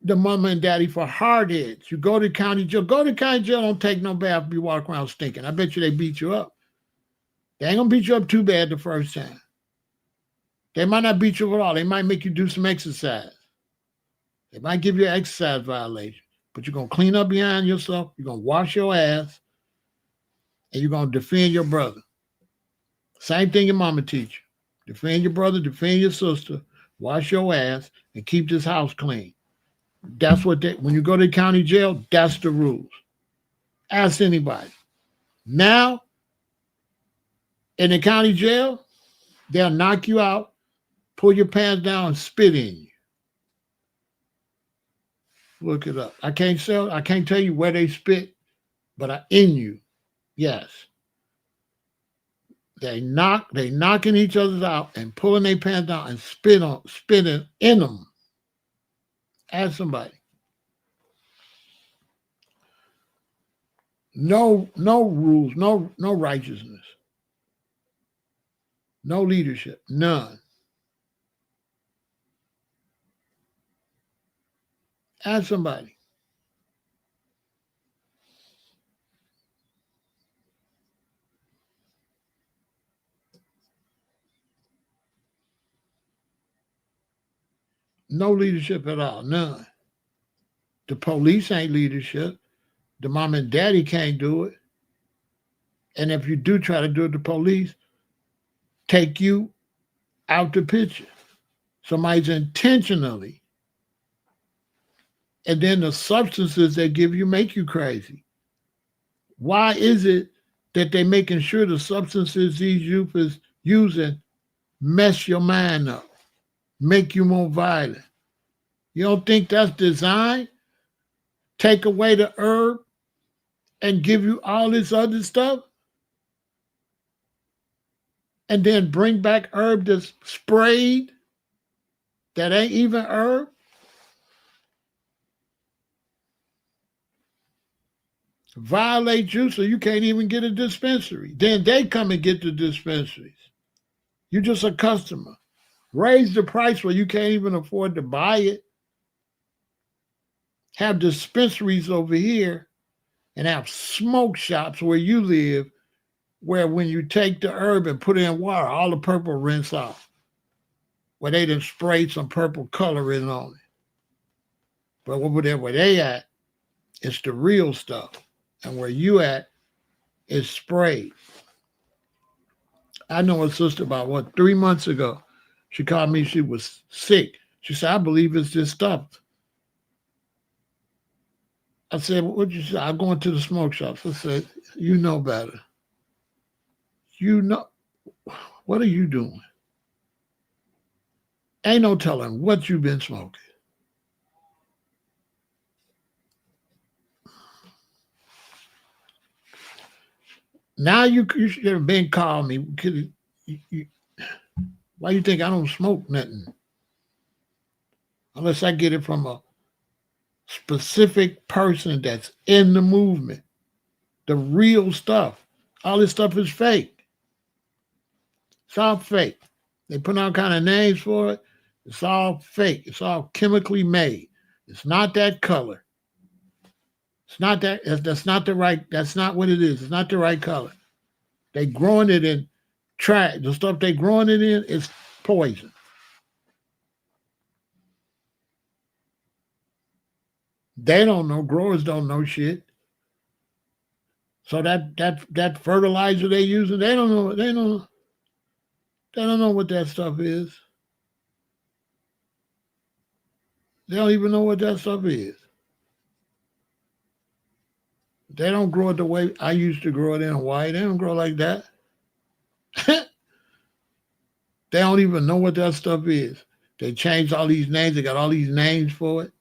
the mama and daddy for hard heads. You go to county jail. Go to county jail, don't take no bath, be walking around stinking. I bet you they beat you up. They ain't gonna beat you up too bad the first time. They might not beat you at all. They might make you do some exercise. They might give you an exercise violation. But you're gonna clean up behind yourself, you're gonna wash your ass, and you're gonna defend your brother. Same thing your mama teach you. Defend your brother, defend your sister, wash your ass, and keep this house clean. That's what when you go to county jail, that's the rules. Ask anybody. Now, in the county jail, they'll knock you out, pull your pants down, and spit in you. Look it up. I can't tell you where they spit, but in you. Yes. They knocking each other out and pulling their pants down and spitting in them. Ask somebody. No rules, no righteousness. No leadership, none. Ask somebody. No leadership at all, none. The police ain't leadership. The mom and daddy can't do it. And if you do try to do it, the police take you out the picture. Somebody's intentionally. And then the substances they give you make you crazy. Why is it that they're making sure the substances these youth is using mess your mind up, make you more violent? You don't think that's designed? Take away the herb and give you all this other stuff? And then bring back herb that's sprayed that ain't even herb? Violate you so you can't even get a dispensary. Then they come and get the dispensaries. You're just a customer. Raise the price where you can't even afford to buy it. Have dispensaries over here and have smoke shops where you live, where when you take the herb and put it in water, all the purple rinse off. Where they done sprayed some purple coloring on it. But where they at, it's the real stuff. And where you at, it's sprayed. I know a sister about 3 months ago. She called me, she was sick. She said, I believe it's this stuff. I said, what'd you say? I'm going to the smoke shops. I said, you know better. You know, what are you doing? Ain't no telling what you've been smoking. Now you should have been calling me. Why you think I don't smoke nothing? Unless I get it from a specific person that's in the movement. The real stuff. All this stuff is fake. It's all fake. They put all kind of names for it. It's all fake. It's all chemically made. It's not that color. It's not that. That's not the right. That's not what it is. It's not the right color. They growing it in trash. The stuff they growing it in is poison. They don't know. Growers don't know shit. So that fertilizer they using, they don't know. They don't know what that stuff is. They don't even know what that stuff is. They don't grow it the way I used to grow it in Hawaii. They don't grow like that. They don't even know what that stuff is. They changed all these names. They got all these names for it,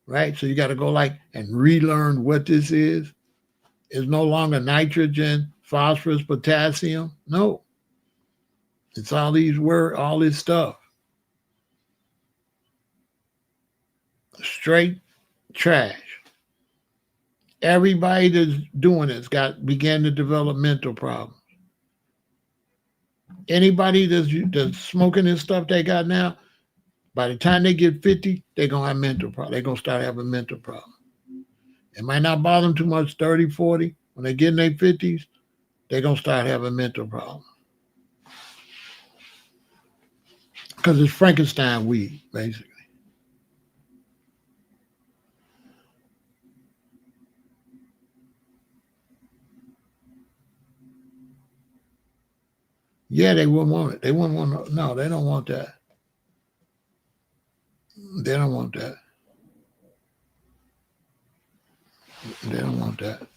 right? So you got to go and relearn what this is. It's no longer nitrogen, phosphorus, potassium. No. It's all this stuff. Straight trash. Everybody that's doing this began to develop mental problems. Anybody that's smoking this stuff they got now, by the time they get 50, they're going to have mental problems. They're going to start having mental problems. It might not bother them too much, 30, 40. When they get in their 50s, they're going to start having mental problems. Because it's Frankenstein weed, basically. Yeah, they wouldn't want it. They wouldn't want no, they don't want that. They don't want that. They don't want that.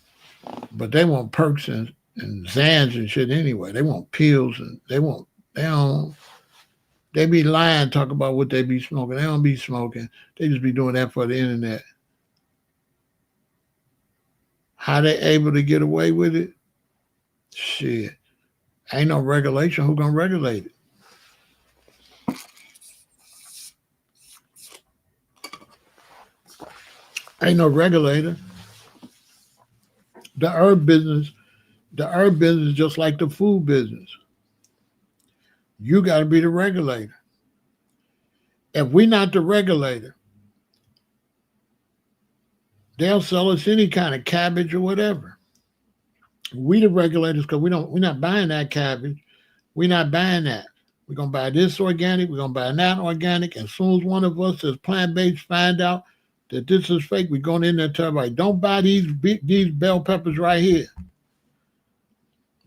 But they want perks and Zans and shit anyway. They want pills and they be lying, talk about what they be smoking. They don't be smoking. They just be doing that for the internet. How they able to get away with it? Shit. Ain't no regulation. Who gonna regulate it? Ain't no regulator. The herb business is just like the food business. You got to be the regulator. If we're not the regulator, they'll sell us any kind of cabbage or whatever. We the regulators, because we're not buying that cabbage. We're not buying that. We're gonna buy this organic. We're gonna buy that organic. And as soon as one of us that's plant-based find out that this is fake, we're going in there and tell everybody, don't buy these bell peppers right here.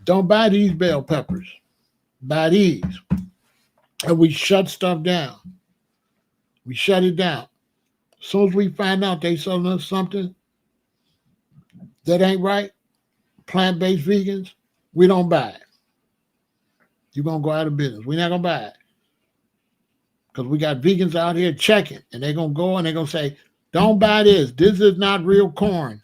Don't buy these bell peppers. Buy these. And we shut stuff down. We shut it down. As soon as we find out they selling us something that ain't right, plant-based vegans, we don't buy it. You're going to go out of business. We're not going to buy it. Because we got vegans out here checking, and they're going to go and they're going to say, don't buy this. This is not real corn.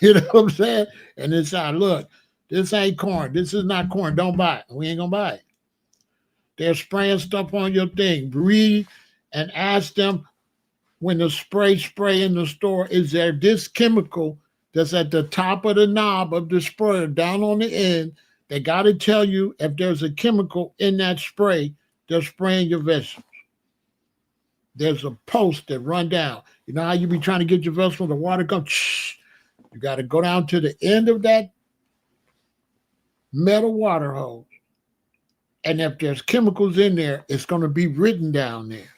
You know what I'm saying? And it's look, this ain't corn. This is not corn. Don't buy it. We ain't going to buy it. They're spraying stuff on your thing. Read and ask them when the spray in the store, is there this chemical that's at the top of the knob of the sprayer down on the end? They got to tell you if there's a chemical in that spray, they're spraying your vegetables. There's a post that run down. You know how you be trying to get your vegetables, the water comes, shh, You got to go down to the end of that metal water hose. And if there's chemicals in there, it's going to be written down there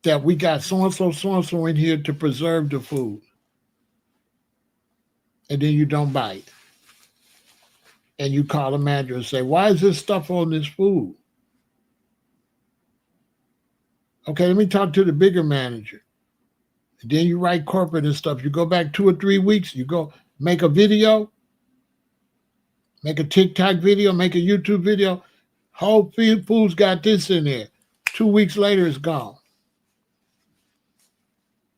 that we got so-and-so in here to preserve the food. And then you don't buy it. And you call the manager and say, why is this stuff on this food? Okay, let me talk to the bigger manager. And then you write corporate and stuff. You go back 2 or 3 weeks, you go make a video, make a TikTok video, make a YouTube video. Whole Foods got this in there. 2 weeks later, it's gone.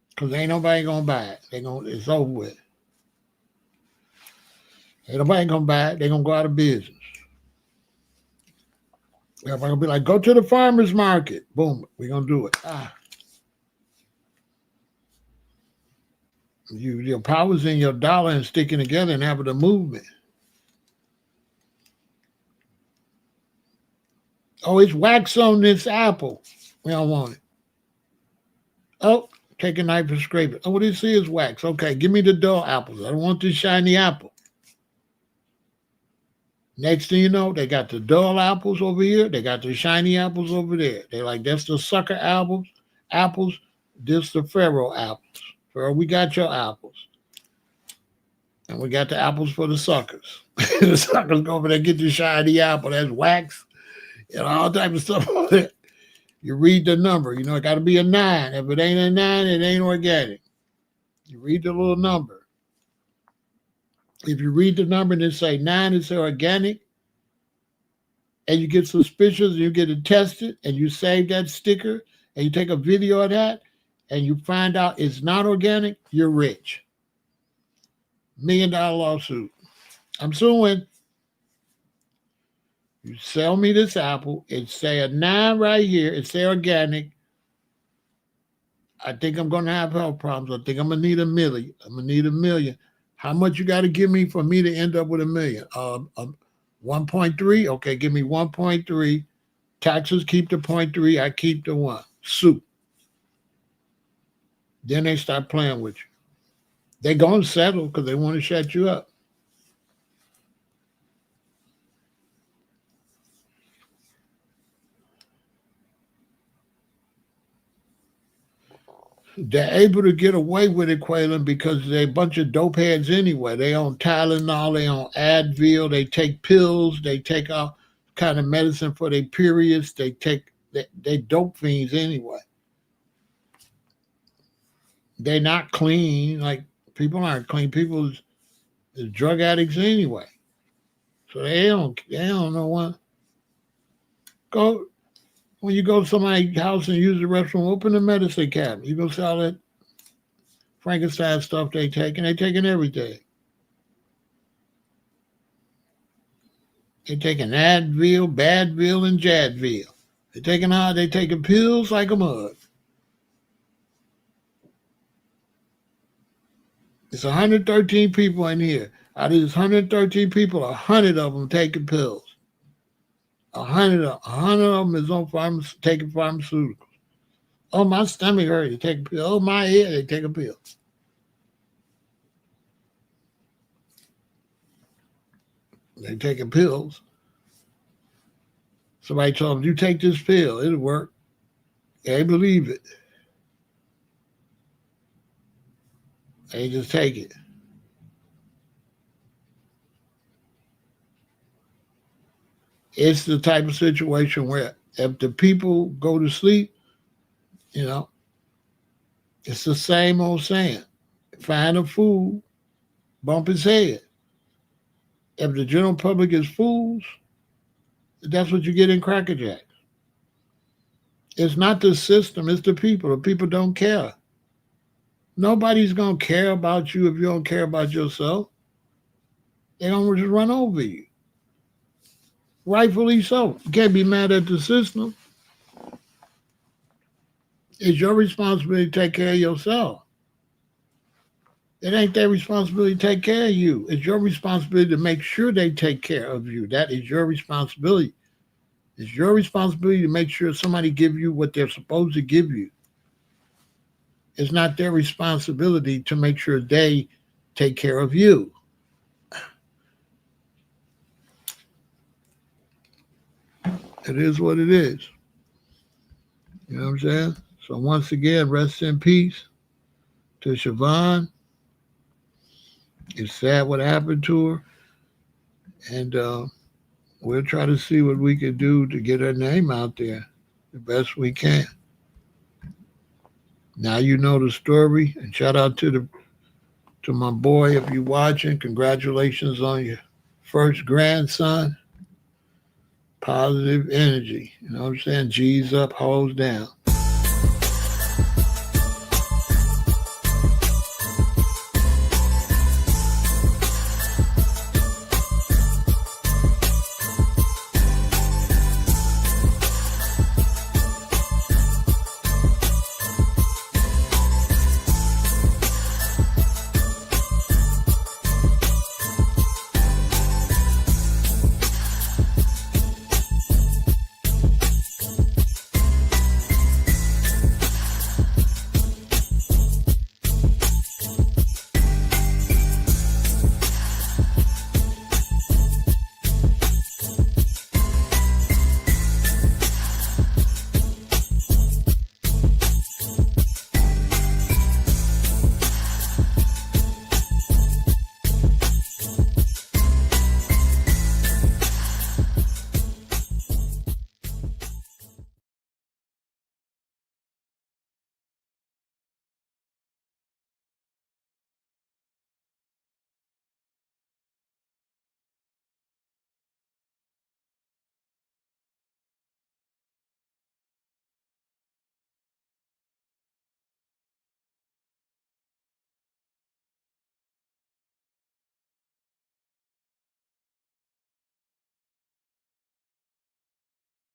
Because ain't nobody going to buy it. It's over with. Ain't nobody going to buy it. They're going to go out of business. Everybody going to be like, go to the farmer's market. Boom, we're going to do it. Your power's in your dollar and sticking together and having a movement. Oh, it's wax on this apple. We don't want it. Oh, take a knife and scrape it. Oh, what do you see is wax? Okay, give me the dull apples. I don't want this shiny apple. Next thing you know, they got the dull apples over here. They got the shiny apples over there. They're like, that's the sucker apples. This the Pharaoh apples. Pharaoh, we got your apples. And we got the apples for the suckers. The suckers go over there and get the shiny apple. That's wax. All type of stuff on there. You read the number. It got to be a 9. If it ain't a 9, it ain't organic. You read the little number. If you read the number and it say 9, it's organic, and you get suspicious and you get it tested and you save that sticker and you take a video of that and you find out it's not organic, you're rich. $1 million lawsuit. I'm suing. You sell me this apple, it say a 9 right here, it say organic. I think I'm going to have health problems. I think I'm going to need $1 million. I'm going to need $1 million. How much you got to give me for me to end up with $1 million? 1.3? Okay, give me 1.3. Taxes keep the 0.3. I keep the 1. Soup. Then they start playing with you. They're going to settle because they want to shut you up. They're able to get away with it, Quaylen, because they're a bunch of dope heads anyway. They on Tylenol, they on Advil, they take pills, they take all kind of medicine for their periods. They dope fiends anyway. They're not clean. Like, people aren't clean. People is drug addicts anyway. So they don't know what. When you go to somebody's house and use the restroom, open the medicine cabinet. You go see all that Frankenstein stuff they taking. They taking everything. They taking Advil, Badvil, and Jadvil. They taking pills like a mug. It's 113 people in here. Out of these 113 people, 100 of them taking pills. 100 of them is on taking pharmaceuticals. Oh, my stomach hurt. They take a pill. Oh, my head. They take a pill. They taking pills. Somebody told them, you take this pill. It'll work. They believe it. They just take it. It's the type of situation where if the people go to sleep, it's the same old saying. Find a fool, bump his head. If the general public is fools, that's what you get in Cracker Jacks. It's not the system, it's the people. The people don't care. Nobody's going to care about you if you don't care about yourself. They're going to just run over you. Rightfully so. You can't be mad at the system. It's your responsibility to take care of yourself. It ain't their responsibility to take care of you. It's your responsibility to make sure they take care of you. That is your responsibility. It's your responsibility to make sure somebody give you what they're supposed to give you. It's not their responsibility to make sure they take care of you. It is what it is. You know what I'm saying? So once again, rest in peace to Siobhan. It's sad what happened to her. And we'll try to see what we can do to get her name out there the best we can. Now you know the story. And shout out to my boy if you're watching. Congratulations on your first grandson. Positive energy. You know what I'm saying? G's up, hoes down.